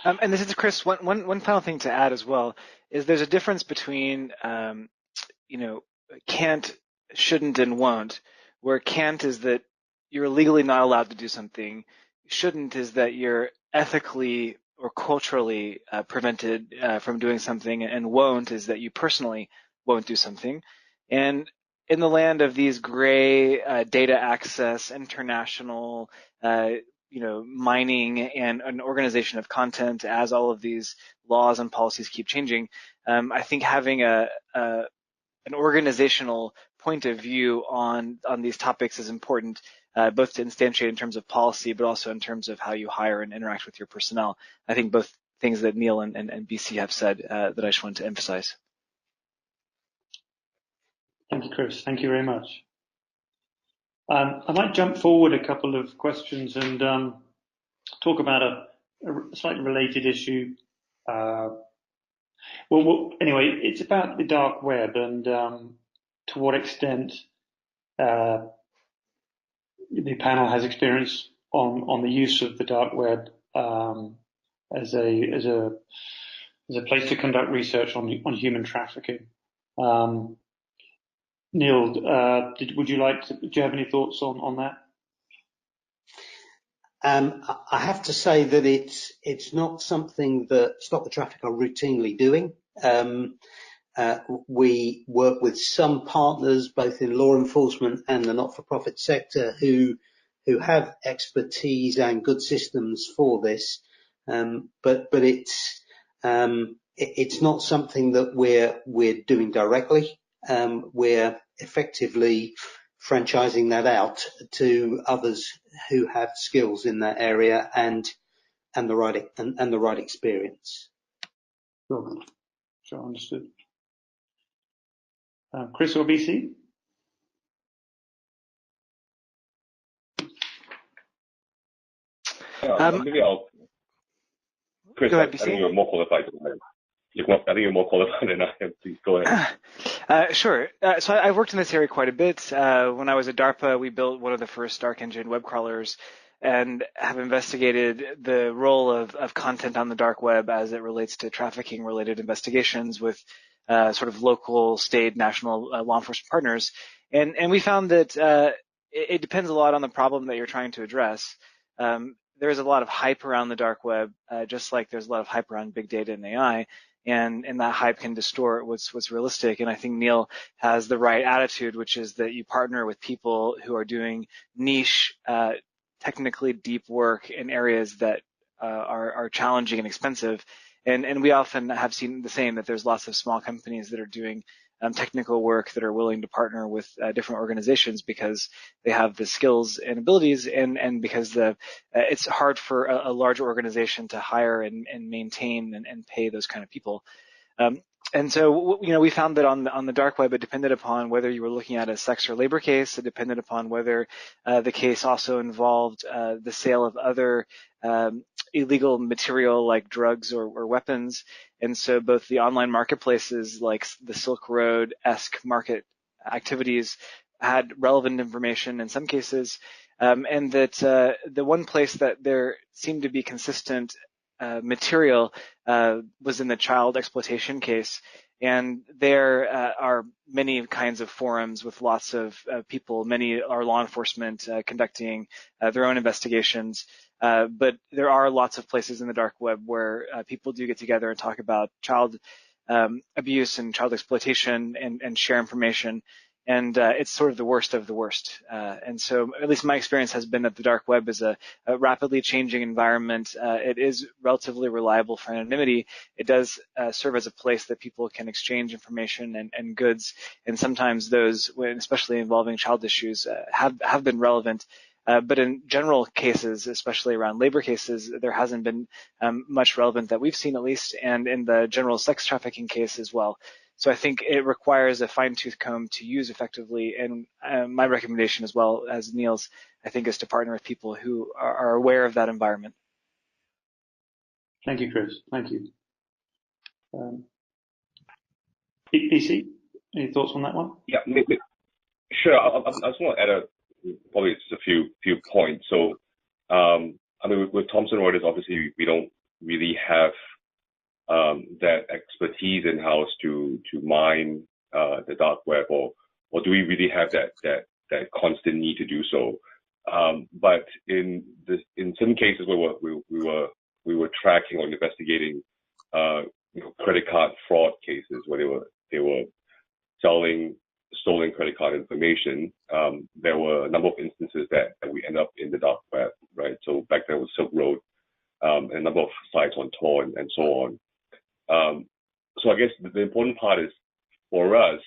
Speaker 2: And this is Chris. One final thing to add as well is there's a difference between can't, shouldn't, and won't. Where can't is that you're legally not allowed to do something. Shouldn't is that you're ethically or culturally prevented from doing something, and won't is that you personally won't do something. And in the land of these gray data access, international, mining and an organization of content, as all of these laws and policies keep changing, I think having an organizational point of view on these topics is important, both to instantiate in terms of policy, but also in terms of how you hire and interact with your personnel. I think both things that Neil and BC have said that I just wanted to emphasize.
Speaker 1: Thank you, Chris. Thank you very much. I might jump forward a couple of questions and talk about a slightly related issue. Anyway, it's about the dark web and to what extent the panel has experience on the use of the dark web as a place to conduct research on human trafficking. Neil, do you have any thoughts on that?
Speaker 4: I have to say that it's not something that Stop the Traffic are routinely doing. We work with some partners, both in law enforcement and the not-for-profit sector, who have expertise and good systems for this. But it's not something that we're doing directly. We're effectively franchising that out to others who have skills in that area and the right experience.
Speaker 1: Sure, understood. Chris or BC?
Speaker 3: Maybe Chris,
Speaker 2: go ahead,
Speaker 3: I think you're more qualified than I am. I think you're more qualified than I am. Please go ahead.
Speaker 2: Sure. So I've worked in this area quite a bit. When I was at DARPA, we built one of the first dark engine web crawlers and have investigated the role of content on the dark web as it relates to trafficking-related investigations with sort of local, state, national law enforcement partners. And we found that it depends a lot on the problem that you're trying to address. There's a lot of hype around the dark web, just like there's a lot of hype around big data and AI. And that hype can distort what's realistic. And I think Neil has the right attitude, which is that you partner with people who are doing niche, technically deep work in areas that are challenging and expensive. And we often have seen the same, that there's lots of small companies that are doing technical work that are willing to partner with different organizations because they have the skills and abilities, and because it's hard for a large organization to hire and maintain and pay those kind of people. And so, we found that on the dark web, it depended upon whether you were looking at a sex or labor case. It depended upon whether the case also involved the sale of other illegal material like drugs or weapons. And so both the online marketplaces like the Silk Road-esque market activities had relevant information in some cases, and that the one place that there seemed to be consistent material was in the child exploitation case. And there are many kinds of forums with lots of people. Many are law enforcement conducting their own investigations. But there are lots of places in the dark web where people do get together and talk about child abuse and child exploitation and share information. And it's sort of the worst of the worst. And so at least my experience has been that the dark web is a rapidly changing environment. It is relatively reliable for anonymity. It does serve as a place that people can exchange information and goods. And sometimes those, especially involving child issues, have been relevant. But in general cases, especially around labor cases, there hasn't been much relevant that we've seen, at least, and in the general sex trafficking case as well. So I think it requires a fine-tooth comb to use effectively, and my recommendation as well as Neil's, I think, is to partner with people who are aware of that environment.
Speaker 1: Thank you, Chris. Thank you. PC, any thoughts on that one?
Speaker 3: Yeah, sure. I just want to add probably just a few points. So, I mean, with Thomson Reuters, obviously we don't really have that expertise in house to mine the dark web, or do we really have that constant need to do so? But in some cases where we were tracking or investigating credit card fraud cases where they were selling stolen credit card information, there were a number of instances that we end up in the dark web, right? So back then it was Silk Road, and a number of sites on Tor and so on. So I guess the important part is, for us,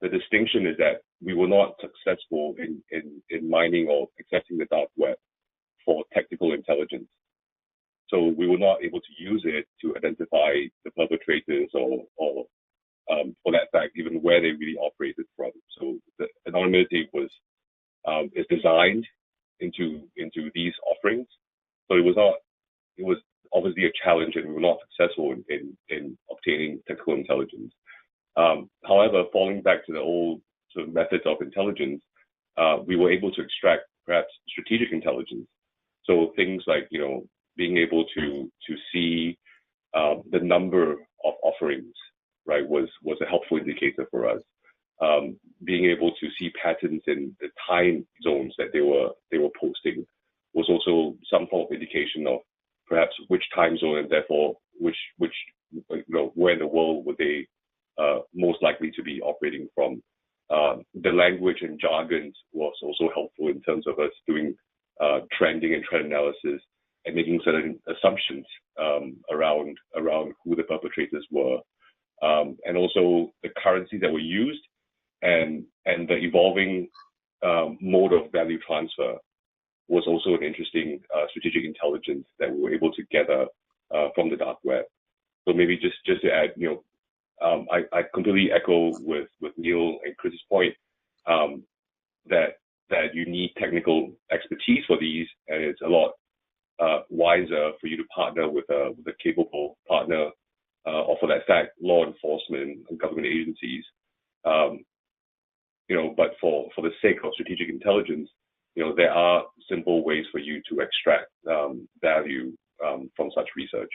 Speaker 3: the distinction is that we were not successful in mining or accessing the dark web for technical intelligence. So we were not able to use it to identify the perpetrators or for that fact, even where they really operated from. So the anonymity is designed into these offerings. So it was obviously a challenge, and we were not successful in obtaining technical intelligence. However, falling back to the old sort of methods of intelligence, we were able to extract perhaps strategic intelligence. So things like, being able to see the number of offerings, right, was a helpful indicator for us. Being able to see patterns in the time zones that they were posting was also some form of indication of perhaps which time zone, and therefore which where in the world were they most likely to be operating from. The language and jargons was also helpful in terms of us doing trending and trend analysis and making certain assumptions around who the perpetrators were, and also the currency that were used and the evolving mode of value transfer was also an interesting strategic intelligence that we were able to gather from the dark web. So maybe just to add, I completely echo with Neil and Chris's point that you need technical expertise for these, and it's a lot wiser for you to partner with a capable partner, or for that fact, law enforcement and government agencies. But for the sake of strategic intelligence, there are simple ways for you to extract value from such research.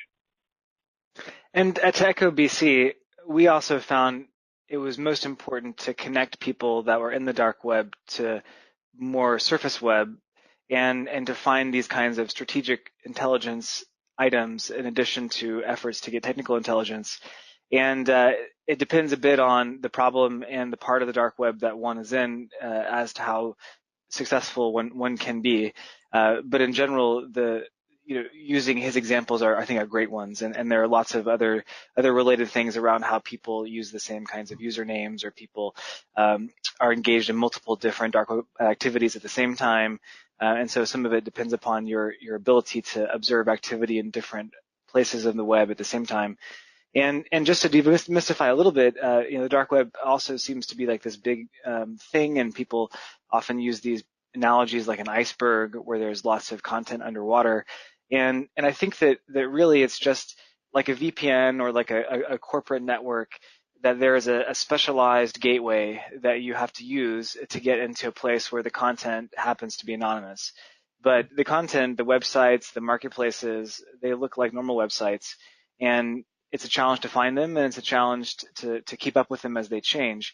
Speaker 2: And at Echo BC, we also found it was most important to connect people that were in the dark web to more surface web, and to find these kinds of strategic intelligence items in addition to efforts to get technical intelligence. And it depends a bit on the problem and the part of the dark web that one is in as to how successful one can be. But in general, using his examples I think are great ones, and there are lots of other related things around how people use the same kinds of usernames, or people are engaged in multiple different dark web activities at the same time, and so some of it depends upon your ability to observe activity in different places of the web at the same time. And just to demystify a little bit, the dark web also seems to be like this big thing, and people often use these analogies like an iceberg where there's lots of content underwater. And I think that really it's just like a VPN or like a corporate network, that there is a specialized gateway that you have to use to get into a place where the content happens to be anonymous. But the content, the websites, the marketplaces, they look like normal websites, and it's a challenge to find them, and it's a challenge to keep up with them as they change.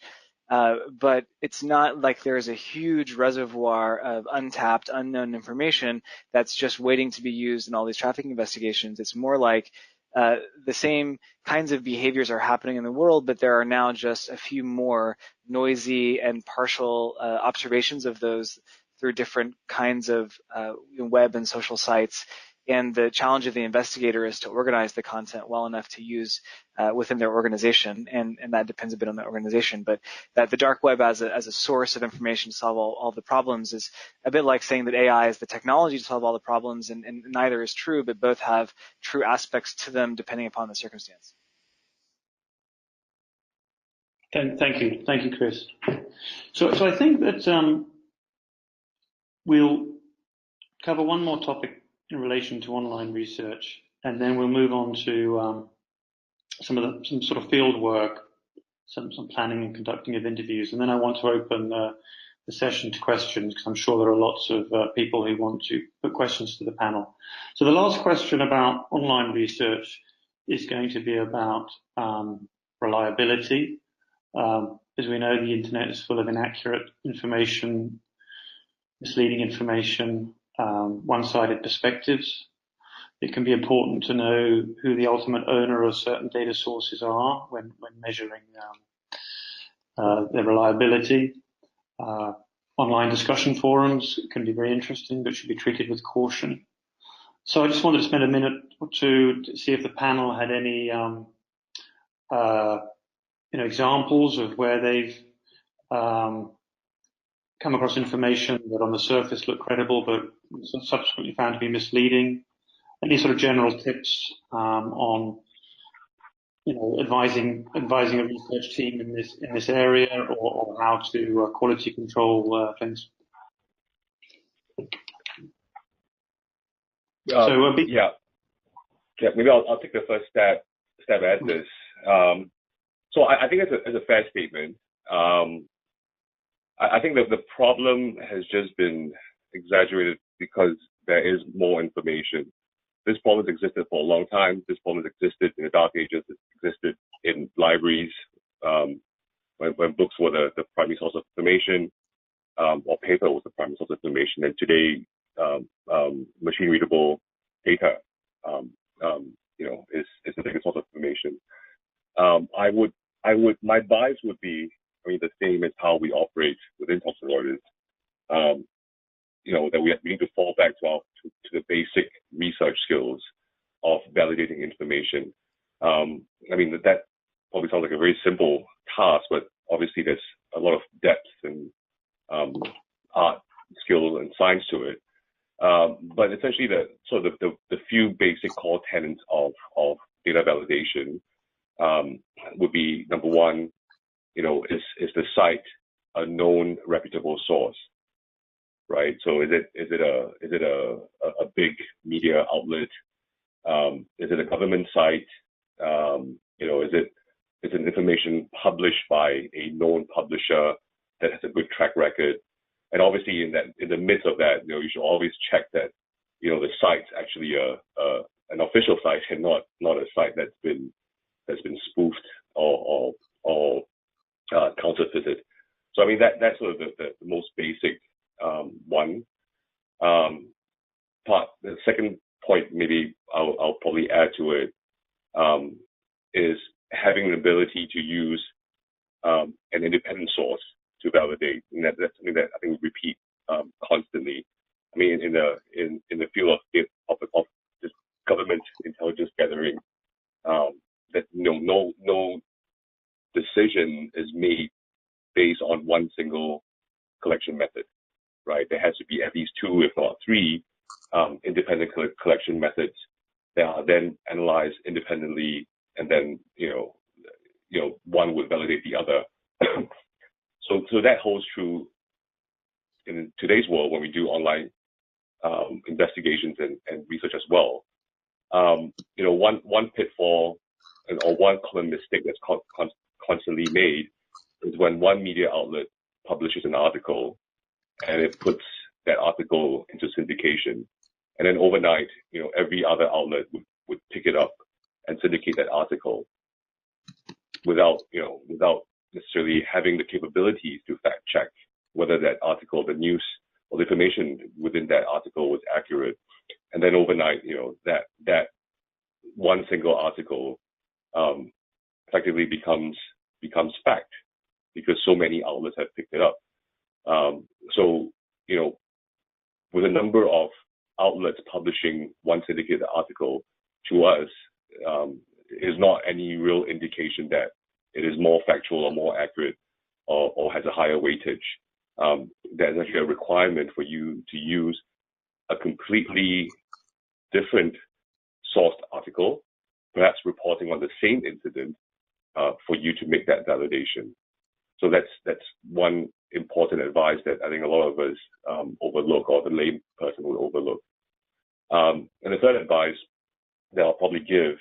Speaker 2: But it's not like there's a huge reservoir of untapped, unknown information that's just waiting to be used in all these trafficking investigations. It's more like the same kinds of behaviors are happening in the world, but there are now just a few more noisy and partial observations of those through different kinds of web and social sites. And the challenge of the investigator is to organize the content well enough to use within their organization, and that depends a bit on the organization. But that the dark web as a source of information to solve all the problems is a bit like saying that AI is the technology to solve all the problems, and neither is true, but both have true aspects to them depending upon the circumstance.
Speaker 1: Thank you, Chris. So I think that we'll cover one more topic in relation to online research, and then we'll move on to some sort of field work, some planning and conducting of interviews, and then I want to open the session to questions, because I'm sure there are lots of people who want to put questions to the panel. So the last question about online research is going to be about reliability. As we know, the internet is full of inaccurate information, misleading information, one-sided perspectives. It can be important to know who the ultimate owner of certain data sources are when measuring their reliability. Online discussion forums can be very interesting, but should be treated with caution. So I just wanted to spend a minute or two to see if the panel had any examples of where they've come across information that on the surface looked credible, but subsequently found to be misleading. Any sort of general tips on advising a research team in this area, or how to quality control things.
Speaker 3: Maybe I'll take the first stab at this. So I think it's a fair statement. I think that the problem has just been exaggerated because there is more information. This problem has existed for a long time. This problem has existed in the dark ages. It existed in libraries when books were the primary source of information, or paper was the primary source of information. And today, machine-readable data, is the biggest source of information. My bias would be, the same as how we operate within Thomson Reuters. That we need to fall back to the basic research skills of validating information. That probably sounds like a very simple task, but obviously there's a lot of depth and art, skill, and science to it. But essentially, the few basic core tenets of data validation would be, number one, is the site a known reputable source? Right. So is it a big media outlet? Is it a government site? Is it information published by a known publisher that has a good track record? And obviously, in the midst of that, you should always check that the site's actually an official site and not a site that's been spoofed or counterfeited. So that's sort of the most basic one. Part. The second point, maybe I'll probably add to it, is having the ability to use an independent source to validate, and that's something that I think we repeat constantly. In the field of just government intelligence gathering, that no decision is made based on one single collection method. Right, there has to be at least two, if not three, independent collection methods that are then analyzed independently, and then one would validate the other. So that holds true in today's world when we do online investigations and research as well. One pitfall or one common mistake that's constantly made is when one media outlet publishes an article and it puts that article into syndication, and then overnight, every other outlet would pick it up and syndicate that article without necessarily having the capabilities to fact check whether that article, the news or the information within that article was accurate. And then overnight, that one single article effectively becomes fact because so many outlets have picked it up. So, with a number of outlets publishing one syndicated article, to us, is not any real indication that it is more factual or more accurate or has a higher weightage. There's actually a requirement for you to use a completely different sourced article, perhaps reporting on the same incident, for you to make that validation. So that's one important advice that I think a lot of us overlook, or the lay person would overlook. And the third advice that I'll probably give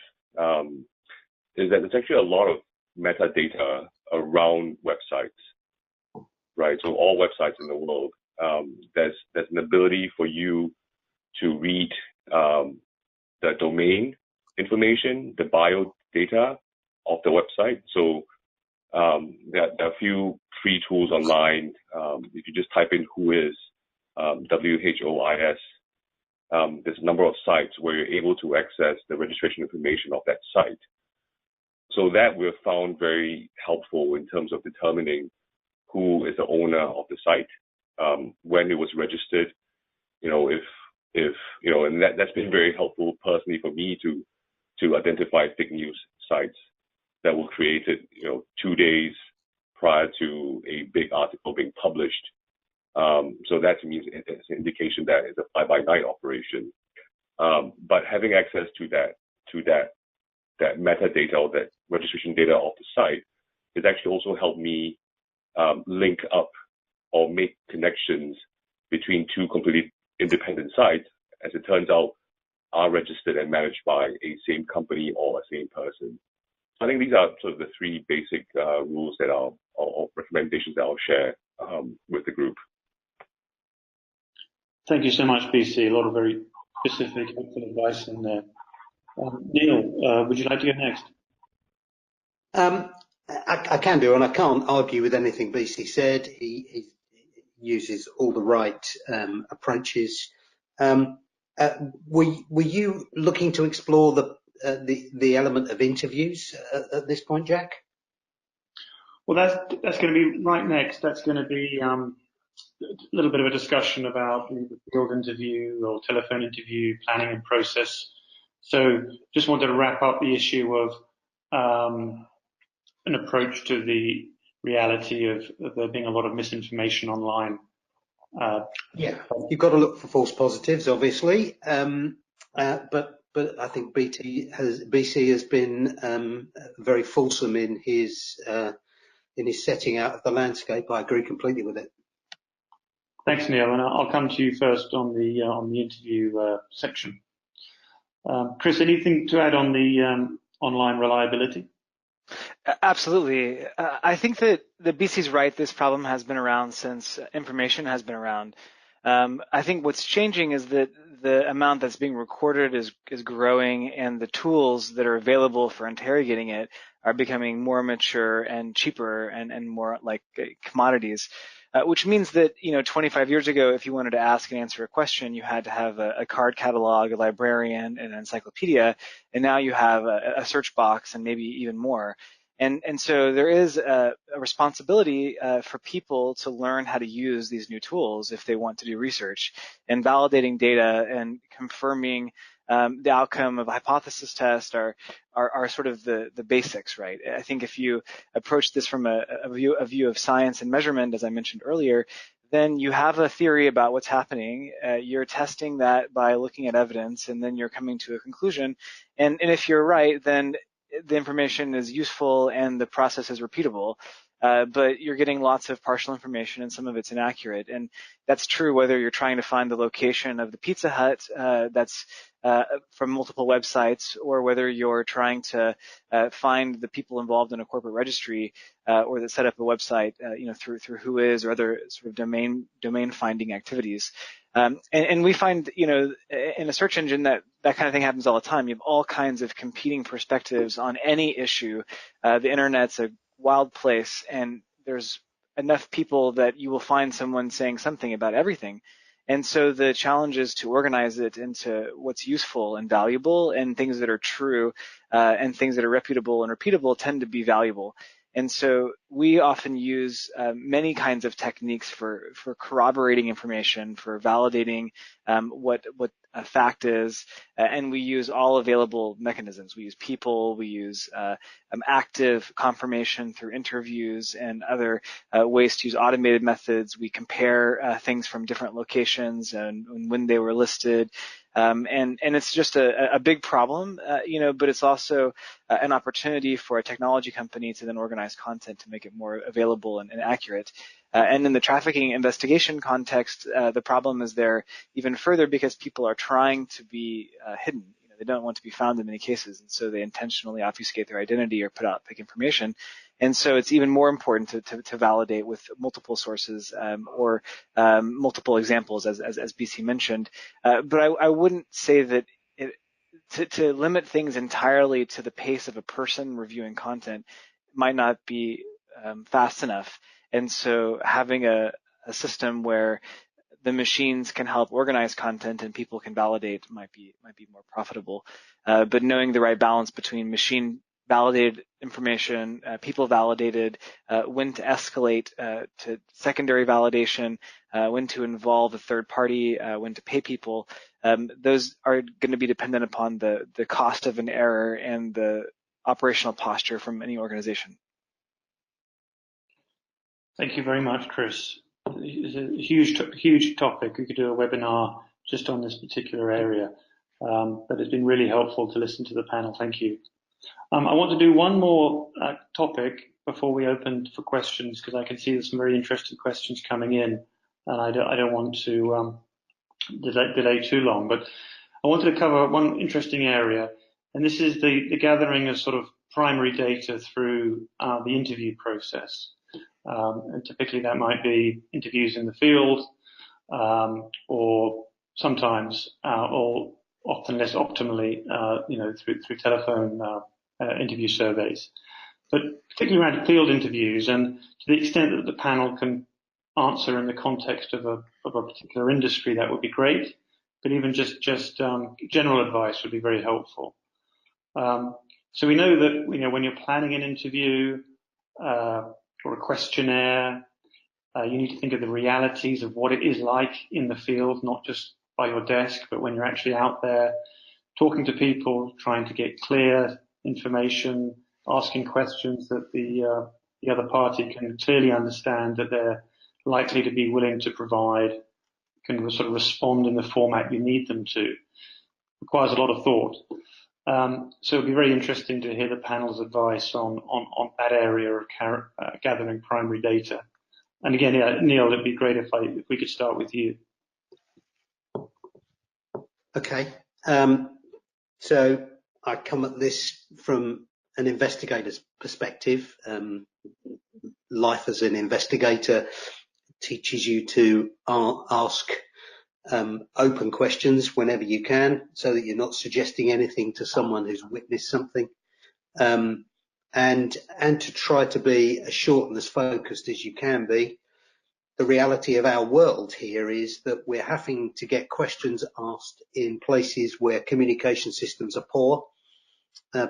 Speaker 3: is that there's actually a lot of metadata around websites, right? So all websites in the world, there's an ability for you to read the domain information, the bio data of the website. So there are a few free tools online. If you just type in WHOIS, WHOIS, there's a number of sites where you're able to access the registration information of that site. So that we've found very helpful in terms of determining who is the owner of the site, when it was registered, if and that's been very helpful personally for me to identify fake news sites that were created, 2 days prior to a big article being published. So that to me is an indication that it's a fly-by-night operation. But having access to that metadata, or that registration data of the site, has actually also helped me link up or make connections between two completely independent sites, as it turns out, are registered and managed by a same company or a same person. I think these are sort of the three basic rules that or recommendations that I'll share with the group.
Speaker 1: Thank you so much, BC. A lot of very specific, helpful advice in there. Neil, would you like to go next?
Speaker 4: I can do, and I can't argue with anything BC said. He uses all the right approaches. Were you looking to explore the element of interviews at this point, Jack?
Speaker 1: Well, that's going to be right next. That's going to be a little bit of a discussion about the field interview or telephone interview planning and process. So just wanted to wrap up the issue of an approach to the reality of there being a lot of misinformation online.
Speaker 4: Yeah, you've got to look for false positives, obviously, but I think BC has been very fulsome in his setting out of the landscape. I agree completely with it.
Speaker 1: Thanks, Neil, and I'll come to you first on the interview section. Chris, anything to add on the online reliability?
Speaker 2: Absolutely. I think that the BC's right. This problem has been around since information has been around. I think what's changing is that the amount that's being recorded is growing, and the tools that are available for interrogating it are becoming more mature and cheaper and more like commodities. Which means that, 25 years ago, if you wanted to ask and answer a question, you had to have a card catalog, a librarian, and an encyclopedia, and now you have a search box and maybe even more. And so there is a responsibility for people to learn how to use these new tools if they want to do research, and validating data and confirming the outcome of a hypothesis test are sort of the basics, right? I think if you approach this from a view of science and measurement, as I mentioned earlier, then you have a theory about what's happening. You're testing that by looking at evidence, and then you're coming to a conclusion. And if you're right, then the information is useful and the process is repeatable. But you're getting lots of partial information, and some of it's inaccurate. And that's true whether you're trying to find the location of the Pizza Hut that's from multiple websites, or whether you're trying to find the people involved in a corporate registry or that set up a website, through WHOIS or other sort of domain finding activities. And we find, in a search engine that kind of thing happens all the time. You have all kinds of competing perspectives on any issue. The internet's a wild place, and there's enough people that you will find someone saying something about everything. And so the challenge is to organize it into what's useful and valuable, and things that are true and things that are reputable and repeatable tend to be valuable. And so we often use many kinds of techniques for corroborating information, for validating what a fact is, and we use all available mechanisms. We use people, we use active confirmation through interviews and other ways to use automated methods. We compare things from different locations and when they were listed. And it's just a big problem, but it's also an opportunity for a technology company to then organize content to make it more available and accurate. And in the trafficking investigation context, the problem is there even further because people are trying to be hidden. They don't want to be found in many cases, and so they intentionally obfuscate their identity or put out fake information. And so it's even more important to validate with multiple sources or multiple examples, as BC mentioned. But I wouldn't say that to limit things entirely to the pace of a person reviewing content might not be fast enough. And so having a system where the machines can help organize content and people can validate might be more profitable. But knowing the right balance between machine validated information, people validated, when to escalate to secondary validation, when to involve a third party, when to pay people, those are going to be dependent upon the cost of an error and the operational posture from any organization.
Speaker 1: Thank you very much, Chris. It's a huge topic. We could do a webinar just on this particular area, but it's been really helpful to listen to the panel. Thank you. I want to do one more topic before we open for questions, because I can see there's some very interesting questions coming in, and I don't want to delay too long. But I wanted to cover one interesting area, and this is the gathering of sort of primary data through the interview process. And typically that might be interviews in the field, or sometimes, or often less optimally, through telephone interview surveys. But particularly around field interviews, and to the extent that the panel can answer in the context of a particular industry, that would be great. But even just general advice would be very helpful. So we know that when you're planning an interview, or a questionnaire, you need to think of the realities of what it is like in the field, not just by your desk, but when you're actually out there talking to people, trying to get clear information, asking questions that the other party can clearly understand that they're likely to be willing to provide, can sort of respond in the format you need them to. Requires a lot of thought. So it'd be very interesting to hear the panel's advice on that area of gathering primary data. And again, Neil, it'd be great if we could start with you.
Speaker 4: Okay. So I come at this from an investigator's perspective. Life as an investigator teaches you to ask open questions whenever you can, so that you're not suggesting anything to someone who's witnessed something, and to try to be as short and as focused as you can be. The reality of our world here is that we're having to get questions asked in places where communication systems are poor,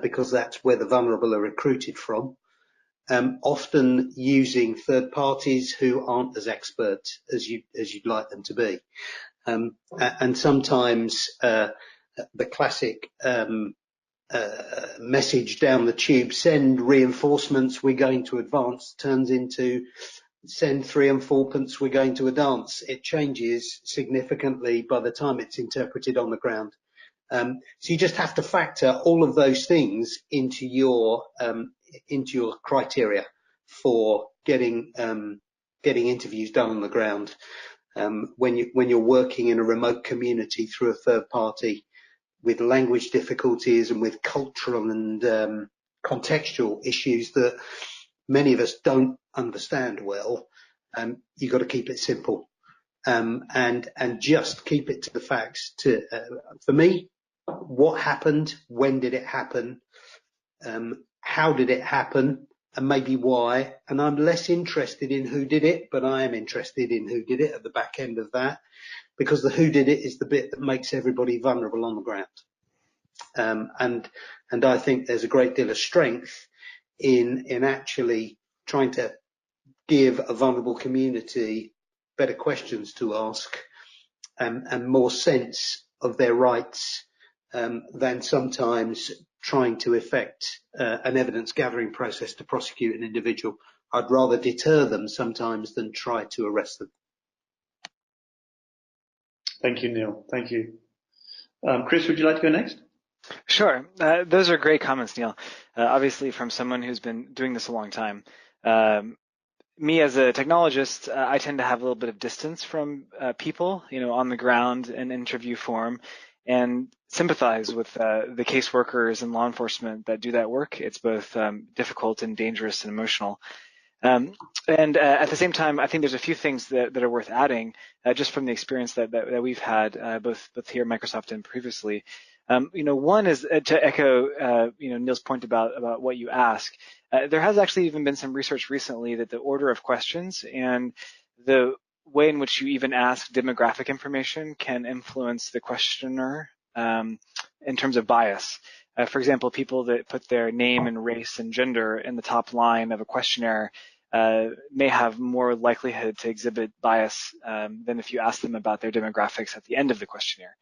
Speaker 4: because that's where the vulnerable are recruited from, often using third parties who aren't as expert as you'd like them to be. And sometimes the classic message down the tube, send reinforcements, we're going to advance, turns into send 3 and 4pence, we're going to a dance. It changes significantly by the time it's interpreted on the ground. So you just have to factor all of those things into your criteria for getting interviews done on the ground. When you're working in a remote community through a third party with language difficulties and with cultural and contextual issues that many of us don't understand well, you've got to keep it simple, and just keep it to the facts. For me, what happened, when did it happen, how did it happen, and maybe why. And I'm less interested in who did it, but I am interested in who did it at the back end of that, because the who did it is the bit that makes everybody vulnerable on the ground. And I think there's a great deal of strength in actually trying to give a vulnerable community better questions to ask, and more sense of their rights, than sometimes trying to effect an evidence gathering process to prosecute an individual. I'd rather deter them sometimes than try to arrest them.
Speaker 1: Thank you, Neil. Thank you. Chris, would you like to go next?
Speaker 2: Sure. Those are great comments, Neil. Obviously, from someone who's been doing this a long time. Me as a technologist, I tend to have a little bit of distance from people, on the ground in interview form, and sympathize with the caseworkers and law enforcement that do that work. It's both difficult and dangerous and emotional. And at the same time, I think there's a few things that are worth adding, just from the experience that we've had, both here at Microsoft and previously. One is to echo, Neil's point about what you ask. There has actually even been some research recently that the order of questions and the way in which you even ask demographic information can influence the questioner in terms of bias. For example, people that put their name and race and gender in the top line of a questionnaire may have more likelihood to exhibit bias than if you ask them about their demographics at the end of the questionnaire.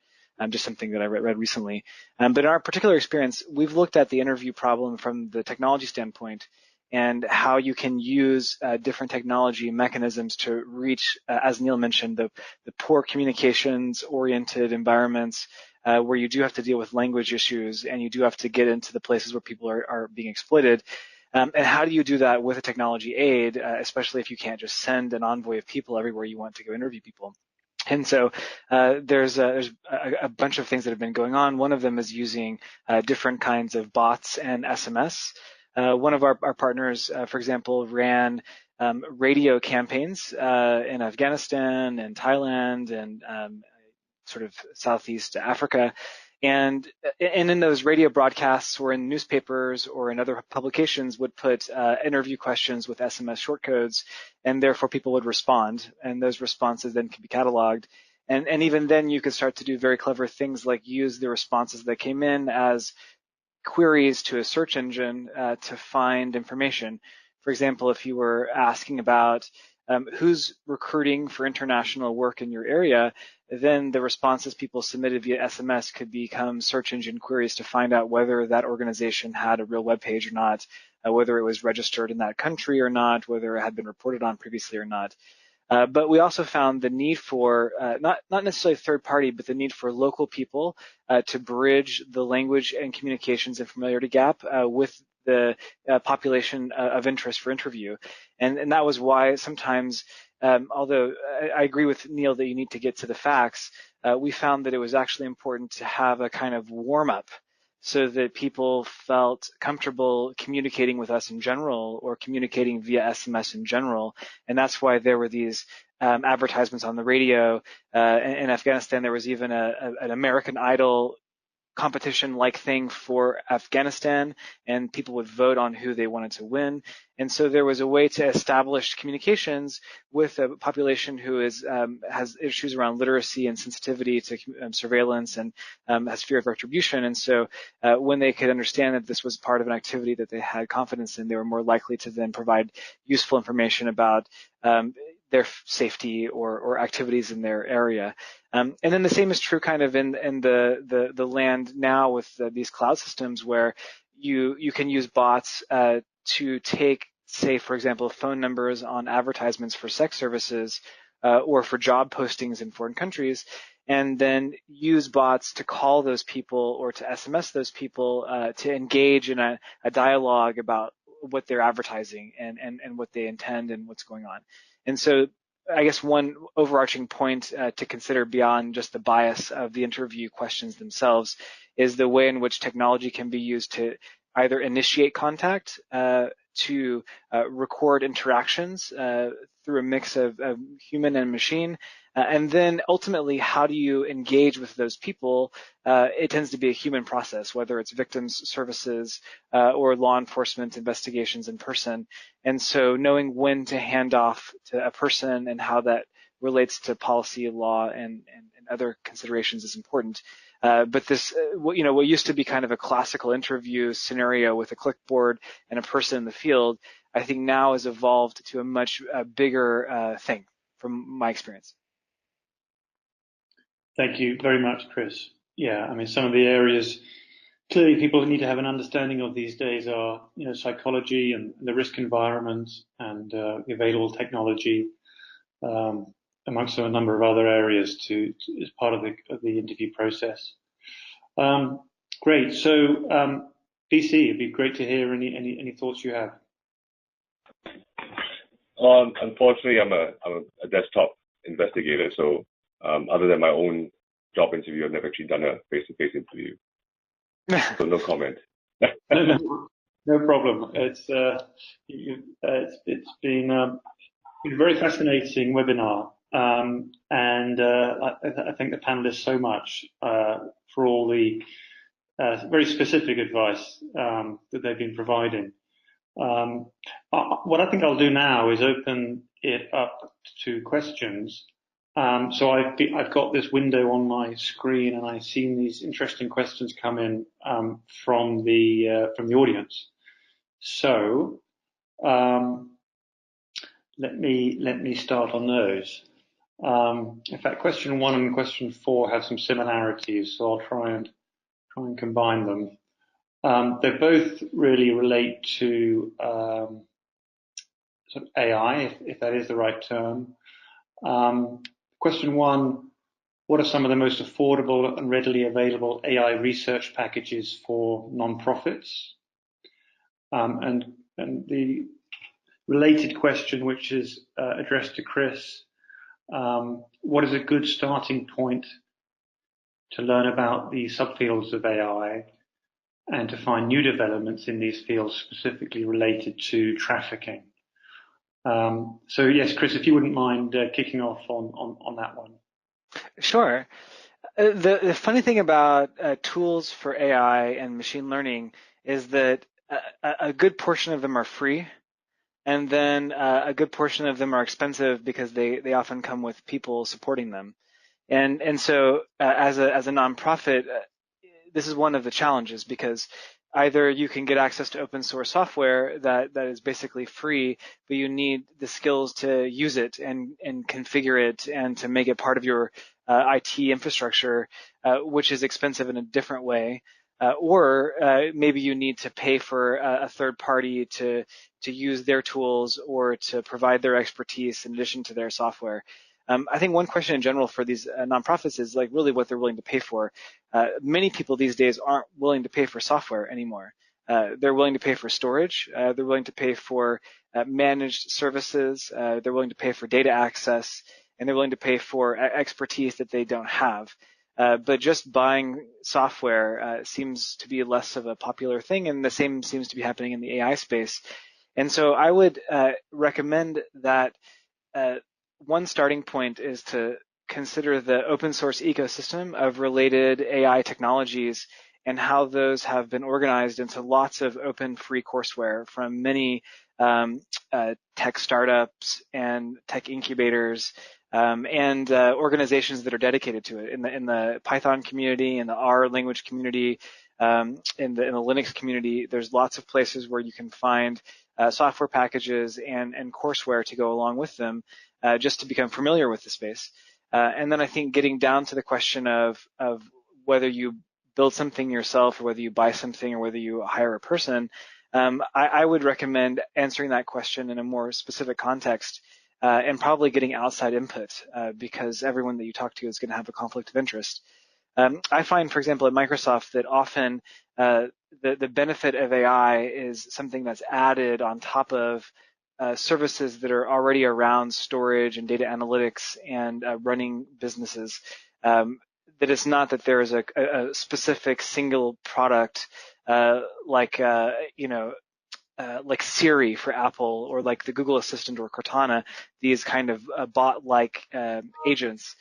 Speaker 2: Just something that I read recently. But in our particular experience, we've looked at the interview problem from the technology standpoint and how you can use different technology mechanisms to reach, as Neil mentioned, the poor communications-oriented environments where you do have to deal with language issues and you do have to get into the places where people are being exploited. And how do you do that with a technology aid, especially if you can't just send an envoy of people everywhere you want to go interview people? And so there's a bunch of things that have been going on. One of them is using different kinds of bots and SMS. One of our partners, for example, ran radio campaigns in Afghanistan and Thailand and sort of Southeast Africa. And in those radio broadcasts or in newspapers or in other publications would put interview questions with SMS shortcodes, and therefore people would respond, and those responses then can be cataloged. And even then you could start to do very clever things like use the responses that came in as queries to a search engine to find information. For example, if you were asking about who's recruiting for international work in your area, then the responses people submitted via SMS could become search engine queries to find out whether that organization had a real web page or not, whether it was registered in that country or not, whether it had been reported on previously or not. But we also found the need for, not necessarily third party, but the need for local people to bridge the language and communications and familiarity gap with the population of interest for interview. And that was why sometimes, although I agree with Neil that you need to get to the facts, we found that it was actually important to have a kind of warm-up so that people felt comfortable communicating with us in general or communicating via SMS in general. And that's why there were these advertisements on the radio. In Afghanistan, there was even an American Idol competition-like thing for Afghanistan, and people would vote on who they wanted to win. And so there was a way to establish communications with a population who has issues around literacy and sensitivity to surveillance and has fear of retribution. And so when they could understand that this was part of an activity that they had confidence in, they were more likely to then provide useful information about their safety or activities in their area. And then the same is true kind of in the land now with these cloud systems where you can use bots to take, say, for example, phone numbers on advertisements for sex services or for job postings in foreign countries, and then use bots to call those people or to SMS those people to engage in a dialogue about what they're advertising and what they intend and what's going on. And so I guess one overarching point to consider beyond just the bias of the interview questions themselves is the way in which technology can be used to either initiate contact, to record interactions through a mix of human and machine, and then ultimately, how do you engage with those people? It tends to be a human process, whether it's victims services or law enforcement investigations in person. And so knowing when to hand off to a person and how that relates to policy, law, and other considerations is important. But this, what used to be kind of a classical interview scenario with a clipboard and a person in the field, I think now has evolved to a much bigger thing from my experience.
Speaker 1: Thank you very much, Chris. Yeah, I mean, some of the areas clearly people need to have an understanding of these days are, psychology and the risk environment and the available technology, amongst a number of other areas as part of the interview process. Great. So, BC, it'd be great to hear any thoughts you have.
Speaker 3: Unfortunately, I'm a desktop investigator, so other than my own job interview, I've never actually done a face-to-face interview. So no comment.
Speaker 1: No problem. It's been a very fascinating webinar, and I thank the panelists so much for all the very specific advice that they've been providing. What I think I'll do now is open it up to questions. So I've got this window on my screen, and I've seen these interesting questions come in from the audience. So let me start on those. In fact, question 1 and question 4 have some similarities, so I'll try and combine them. They both really relate to sort of AI, if that is the right term. Question 1, what are some of the most affordable and readily available AI research packages for nonprofits? And the related question, which is addressed to Chris, what is a good starting point to learn about the subfields of AI and to find new developments in these fields specifically related to trafficking? So yes, Chris, if you wouldn't mind kicking off on that one.
Speaker 2: Sure. The funny thing about tools for AI and machine learning is that a good portion of them are free, and then a good portion of them are expensive because they often come with people supporting them. And so as a nonprofit, this is one of the challenges, because either you can get access to open source software that is basically free, but you need the skills to use it and configure it and to make it part of your IT infrastructure, which is expensive in a different way. Or maybe you need to pay for a third party to use their tools or to provide their expertise in addition to their software. I think one question in general for these nonprofits is like really what they're willing to pay for. Many people these days aren't willing to pay for software anymore. They're willing to pay for storage. They're willing to pay for managed services. They're willing to pay for data access, and they're willing to pay for expertise that they don't have. But just buying software seems to be less of a popular thing, and the same seems to be happening in the AI space. And so I would recommend that one starting point is to consider the open source ecosystem of related AI technologies and how those have been organized into lots of open free courseware from many tech startups and tech incubators and organizations that are dedicated to it. In the Python community, in the R language community, in the Linux community, there's lots of places where you can find software packages and courseware to go along with them, just to become familiar with the space. And then I think getting down to the question of whether you build something yourself or whether you buy something or whether you hire a person, I would recommend answering that question in a more specific context and probably getting outside input because everyone that you talk to is going to have a conflict of interest. I find, for example, at Microsoft that often the benefit of AI is something that's added on top of services that are already around storage and data analytics and running businesses. That it's not that there is a specific single product like Siri for Apple or like the Google Assistant or Cortana, these kind of bot-like agents.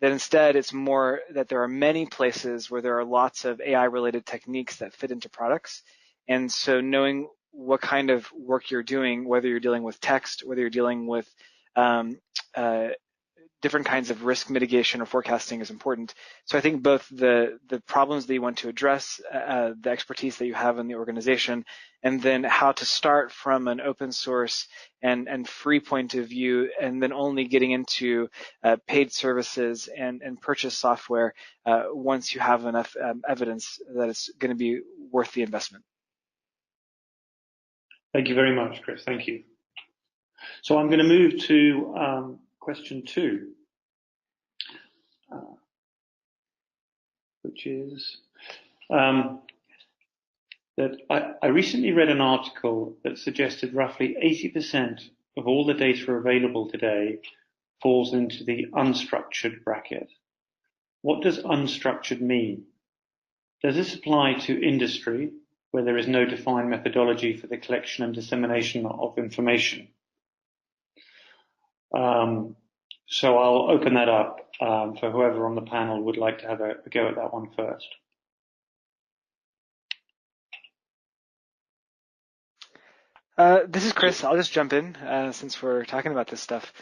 Speaker 2: That instead it's more that there are many places where there are lots of AI-related techniques that fit into products. And so knowing what kind of work you're doing, whether you're dealing with text, whether you're dealing with different kinds of risk mitigation or forecasting is important. So I think both the problems that you want to address, the expertise that you have in the organization, and then how to start from an open source and free point of view, and then only getting into paid services and purchase software once you have enough evidence that it's going to be worth the investment.
Speaker 1: Thank you very much, Chris. Thank you. So I'm going to move to question 2, which is, that I recently read an article that suggested roughly 80% of all the data available today falls into the unstructured bracket. What does unstructured mean? Does this apply to industry, where there is no defined methodology for the collection and dissemination of information? So I'll open that up for whoever on the panel would like to have a go at that one first.
Speaker 2: This is Chris. I'll just jump in since we're talking about this stuff.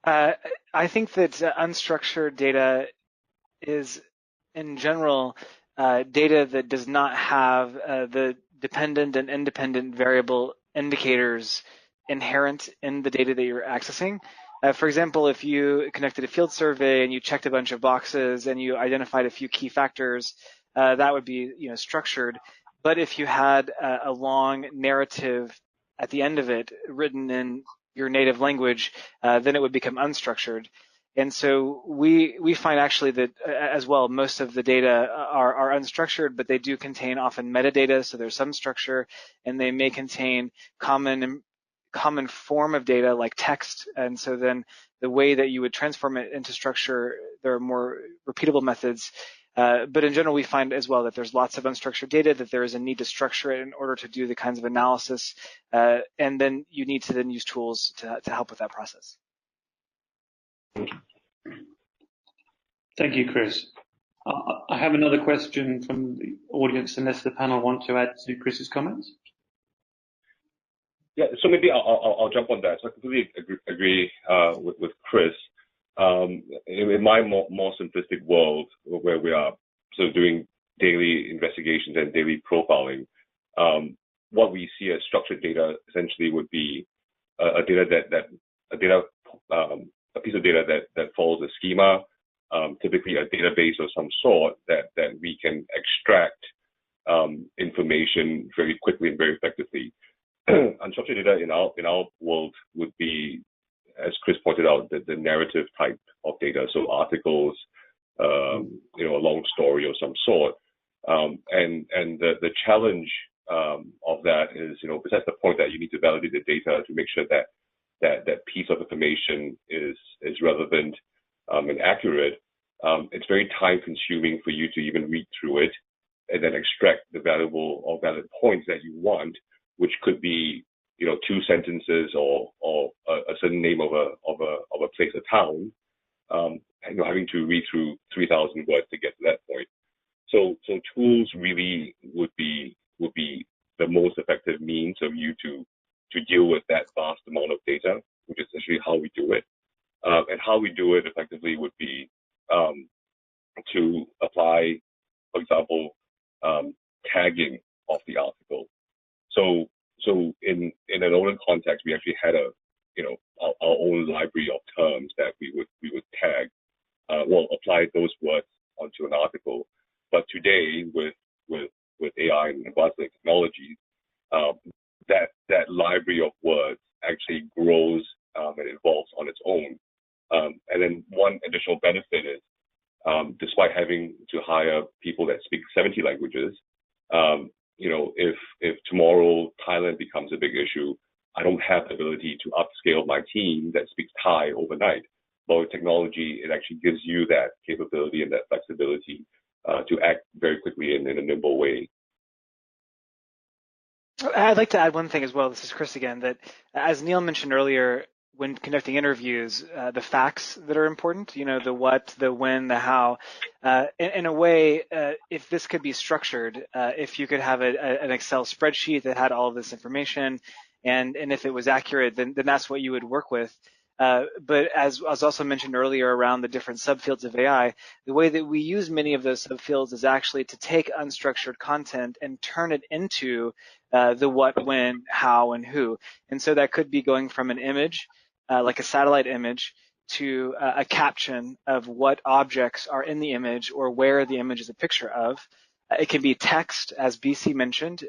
Speaker 2: I think that unstructured data is, in general, data that does not have the dependent and independent variable indicators inherent in the data that you're accessing. For example, if you conducted a field survey and you checked a bunch of boxes and you identified a few key factors, that would be, structured. But if you had a long narrative at the end of it written in your native language, then it would become unstructured. And so we find actually that as well, most of the data are unstructured, but they do contain often metadata, so there's some structure, and they may contain common form of data like text. And so then the way that you would transform it into structure, there are more repeatable methods. But in general, we find as well that there's lots of unstructured data, that there is a need to structure it in order to do the kinds of analysis. And then you need to then use tools to help with that process.
Speaker 1: Thank you, Chris. I have another question from the audience, unless the panel want to add to Chris's comments.
Speaker 3: Yeah, so maybe I'll jump on that. So I completely agree with Chris. In my more simplistic world, where we are sort of doing daily investigations and daily profiling, what we see as structured data essentially would be a piece of data that follows a schema, typically a database of some sort that we can extract information very quickly and very effectively. Unstructured data in our world would be, as Chris pointed out, the narrative type of data, so articles, a long story of some sort, and the challenge of that is, besides the point that you need to validate the data to make sure that piece of information is relevant and accurate, it's very time consuming for you to even read through it and then extract the valuable or valid points that you want, which could be, 2 sentences or a certain name of a place or town, having to read through 3,000 words to get to that point. So tools really would be the most effective means of you to deal with that vast amount of data, which is essentially how we do it. And how we do it effectively would be to apply, for example, tagging of the article. So in an older context, we actually had our own library of terms that we would tag, apply those words onto an article. But today, with AI and advanced technologies, that library of words actually grows and evolves on its own. And then one additional benefit is, despite having to hire people that speak 70 languages, if tomorrow Thailand becomes a big issue, I don't have the ability to upscale my team that speaks Thai overnight. But with technology, it actually gives you that capability and that flexibility to act very quickly in a nimble way.
Speaker 2: I'd like to add one thing as well. This is Chris again, that as Neil mentioned earlier, when conducting interviews, the facts that are important, the what, the when, the how, in a way, if this could be structured, if you could have an Excel spreadsheet that had all of this information, and if it was accurate, then that's what you would work with. But as was also mentioned earlier around the different subfields of AI, the way that we use many of those subfields is actually to take unstructured content and turn it into the what, when, how, and who. And so that could be going from an image, like a satellite image, to a caption of what objects are in the image or where the image is a picture of. It can be text, as BC mentioned,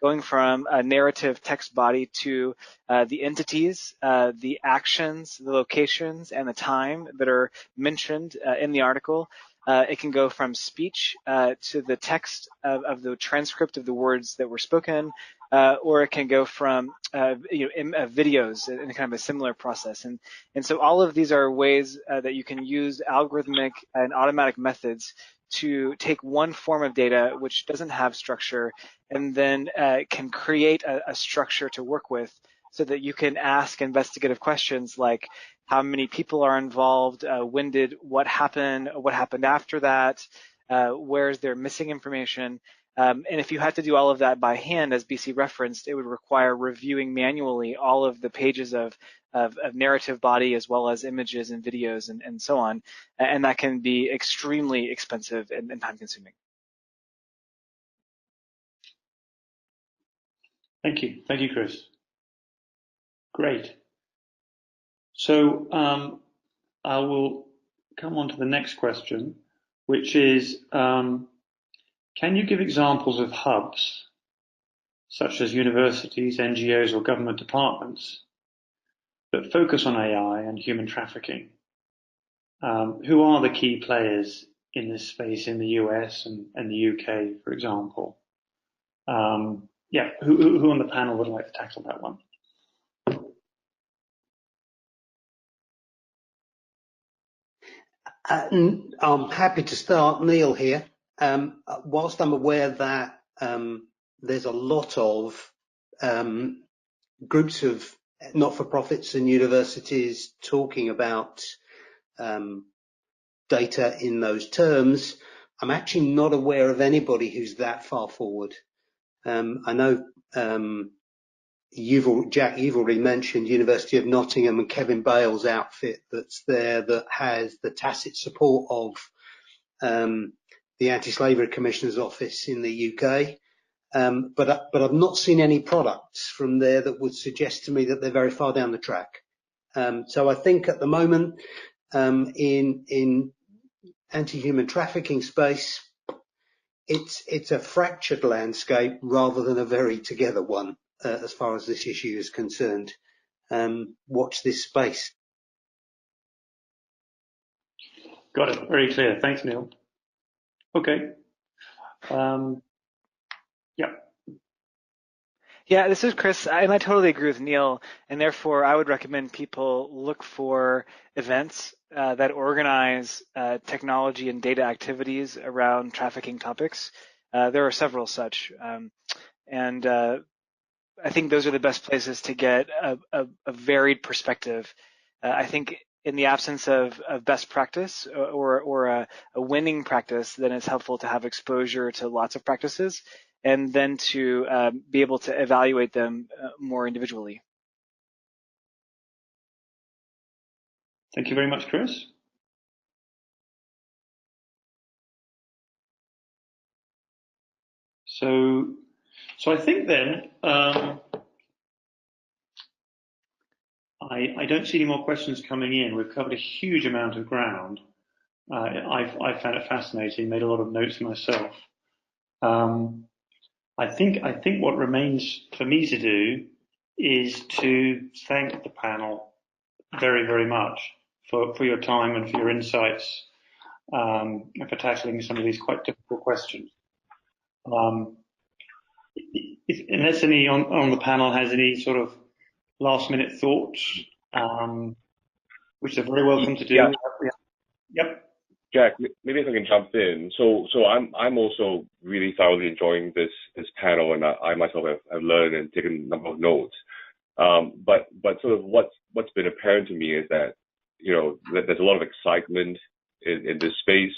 Speaker 2: going from a narrative text body to the entities, the actions, the locations, and the time that are mentioned in the article. It can go from speech to the text of the transcript of the words that were spoken, or it can go from videos in kind of a similar process. And so all of these are ways that you can use algorithmic and automatic methods to take one form of data which doesn't have structure and then can create a structure to work with, so that you can ask investigative questions like how many people are involved, what happened after that, where is there missing information. And if you had to do all of that by hand, as BC referenced, it would require reviewing manually all of the pages of narrative body as well as images and videos and so on. And that can be extremely expensive and time consuming.
Speaker 1: Thank you, Chris. Great. So I will come on to the next question, which is, can you give examples of hubs, such as universities, NGOs, or government departments, that focus on AI and human trafficking? Who are the key players in this space in the US and the UK, for example? Yeah, who on the panel would like to tackle that one?
Speaker 4: I'm happy to start. Neil here. Whilst I'm aware that there's a lot of groups of not-for-profits and universities talking about data in those terms, I'm actually not aware of anybody who's that far forward. I know Jack, you've already mentioned University of Nottingham and Kevin Bale's outfit that's there, that has the tacit support of the Anti-Slavery Commissioner's Office in the UK. But I've not seen any products from there that would suggest to me that they're very far down the track. So I think at the moment, in anti-human trafficking space, it's a fractured landscape rather than a very together one, as far as this issue is concerned. Watch this space.
Speaker 1: Got it. Very clear. Thanks, Neil. Okay. Yeah.
Speaker 2: Yeah, this is Chris, and I totally agree with Neil, and therefore I would recommend people look for events that organize technology and data activities around trafficking topics. There are several such, and I think those are the best places to get a varied perspective. I think in the absence of best practice or a winning practice, then it's helpful to have exposure to lots of practices, and then to be able to evaluate them more individually.
Speaker 1: Thank you very much, Chris. So I think then I don't see any more questions coming in. We've covered a huge amount of ground. I found it fascinating. Made a lot of notes myself. I think what remains for me to do is to thank the panel very, very much for your time and for your insights, and for tackling some of these quite difficult questions. Unless any on the panel has any sort of last minute thoughts, which they're very welcome to do.
Speaker 3: Yeah.
Speaker 1: Yep.
Speaker 3: Jack, maybe if I can jump in. So I'm also really thoroughly enjoying this panel, and I myself have learned and taken a number of notes. But sort of what's been apparent to me is that, that there's a lot of excitement in this space.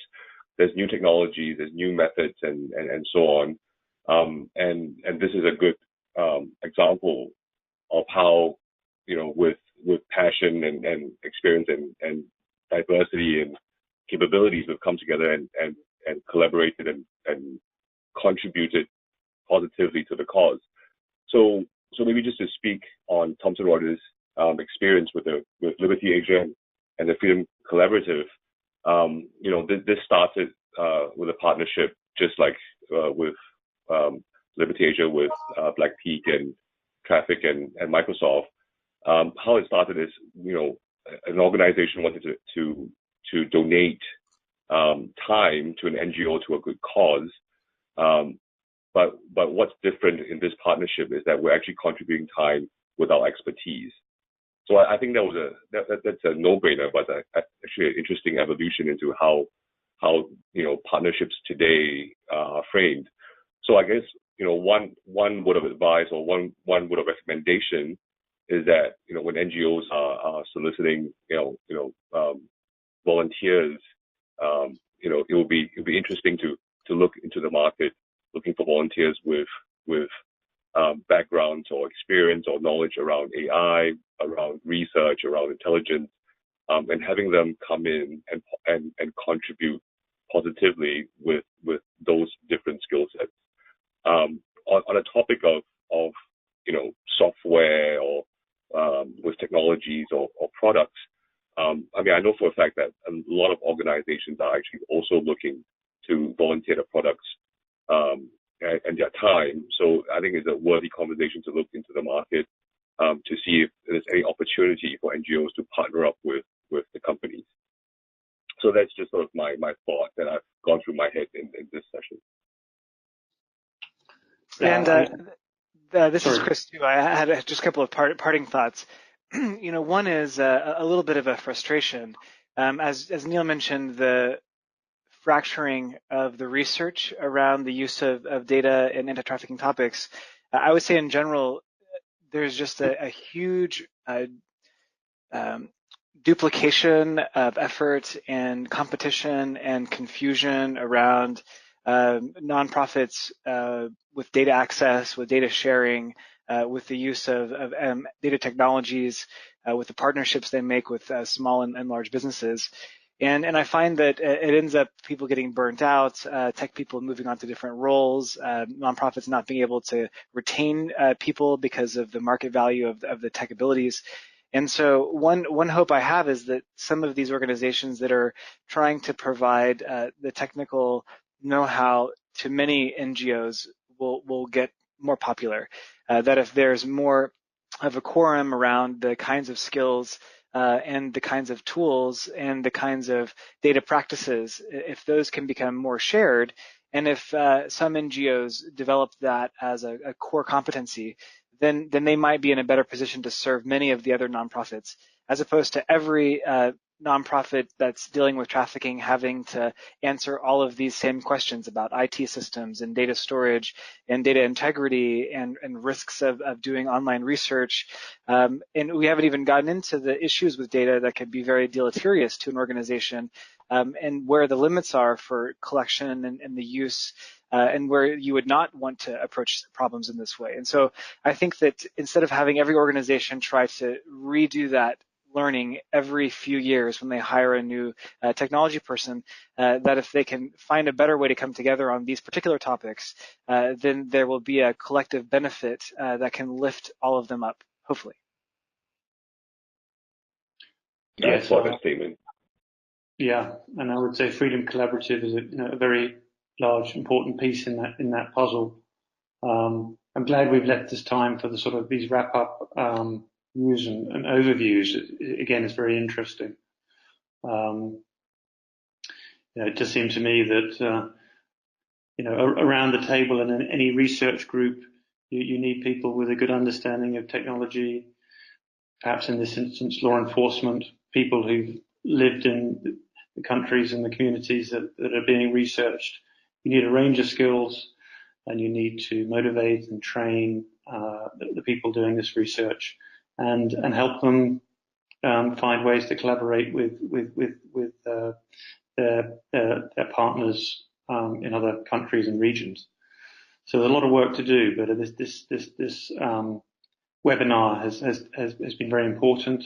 Speaker 3: There's new technology, there's new methods, and so on. And this is a good example of how, with passion and experience and diversity and capabilities have come together and collaborated and contributed positively to the cause. So maybe just to speak on Thomson Reuters' experience with Liberty Asia and the Freedom Collaborative, this started with a partnership just like with Liberty Asia with Black Peak and Traffic and Microsoft. How it started is, an organization wanted to donate time to an NGO to a good cause. But what's different in this partnership is that we're actually contributing time with our expertise. So I think that's a no-brainer, but actually an interesting evolution into how partnerships today are framed. So I guess one word of advice or one word of recommendation is that when NGOs are soliciting volunteers, it will be interesting to look into the market, looking for volunteers with backgrounds or experience or knowledge around AI, around research, around intelligence, and having them come in and contribute positively with those different skill sets. On a topic of software or with technologies or products, I know for a fact that a lot of organizations are actually also looking to volunteer the products and their time. So I think it's a worthy conversation to look into the market to see if there's any opportunity for NGOs to partner up with the companies. So that's just sort of my thought that I've gone through my head in this session.
Speaker 2: And this is Chris too. I had just a couple of parting thoughts. One is a little bit of a frustration. As Neil mentioned, the fracturing of the research around the use of data in anti-trafficking topics. I would say in general, there's just a huge duplication of effort and competition and confusion around nonprofits with data access, with data sharing, with the use of data technologies, with the partnerships they make with small and large businesses. And I find that it ends up people getting burnt out, tech people moving on to different roles, nonprofits not being able to retain people because of the market value of the tech abilities. And so one hope I have is that some of these organizations that are trying to provide the technical know-how to many NGOs will get more popular. That if there's more of a quorum around the kinds of skills and the kinds of tools and the kinds of data practices, if those can become more shared, and if some NGOs develop that as a core competency, then they might be in a better position to serve many of the other nonprofits, as opposed to every nonprofit that's dealing with trafficking having to answer all of these same questions about IT systems and data storage and data integrity and risks of doing online research. And we haven't even gotten into the issues with data that could be very deleterious to an organization, and where the limits are for collection and the use, and where you would not want to approach problems in this way. And so I think that instead of having every organization try to redo that learning every few years when they hire a new technology person, that if they can find a better way to come together on these particular topics, then there will be a collective benefit that can lift all of them up, hopefully.
Speaker 3: Yeah, I saw that statement.
Speaker 1: Yeah, and I would say Freedom Collaborative is a very large, important piece in that puzzle. I'm glad we've left this time for the sort of these wrap-up views and overviews. Again, it's very interesting. It just seemed to me that around the table and in any research group, you need people with a good understanding of technology. Perhaps in this instance, law enforcement, people who've lived in the countries and the communities that are being researched. You need a range of skills, and you need to motivate and train the people doing this research, and help them find ways to collaborate with their partners in other countries and regions. So there's a lot of work to do, but this webinar has been very important.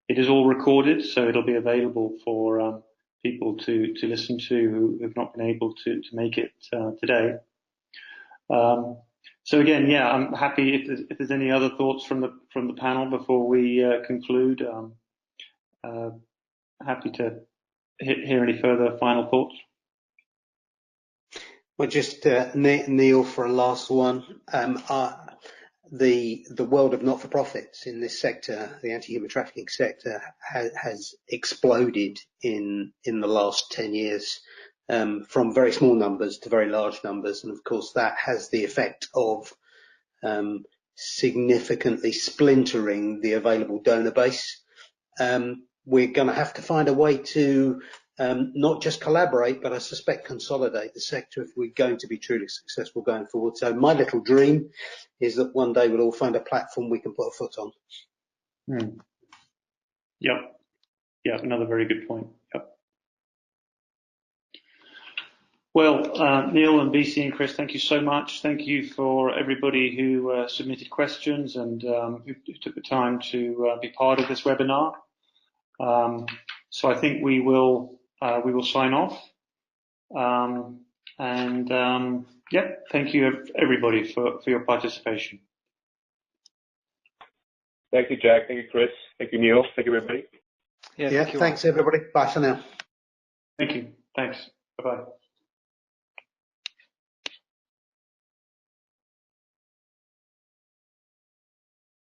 Speaker 1: It is all recorded, so it'll be available for people to listen to who have not been able to make it today. So again, yeah, I'm happy if there's any other thoughts from the panel before we conclude. Happy to hear any further final thoughts.
Speaker 4: Well, just Neil for a last one. the world of not-for-profits in this sector, the anti-human trafficking sector, has exploded in the last 10 years, from very small numbers to very large numbers. And of course, that has the effect of significantly splintering the available donor base. We're going to have to find a way to not just collaborate, but I suspect consolidate the sector if we're going to be truly successful going forward. So my little dream is that one day we'll all find a platform we can put a foot on.
Speaker 1: Yep. Yeah, another very good point. Yep. Well, Neil and BC and Chris, thank you so much. Thank you for everybody who submitted questions and who took the time to be part of this webinar. So I think we will sign off. Yeah, thank you everybody for your participation.
Speaker 3: Thank you, Jack. Thank you, Chris. Thank you, Neil. Thank you, everybody.
Speaker 2: Yeah, thank you
Speaker 4: Thanks, everybody. Bye for now.
Speaker 1: Thank you. Thanks. Bye-bye.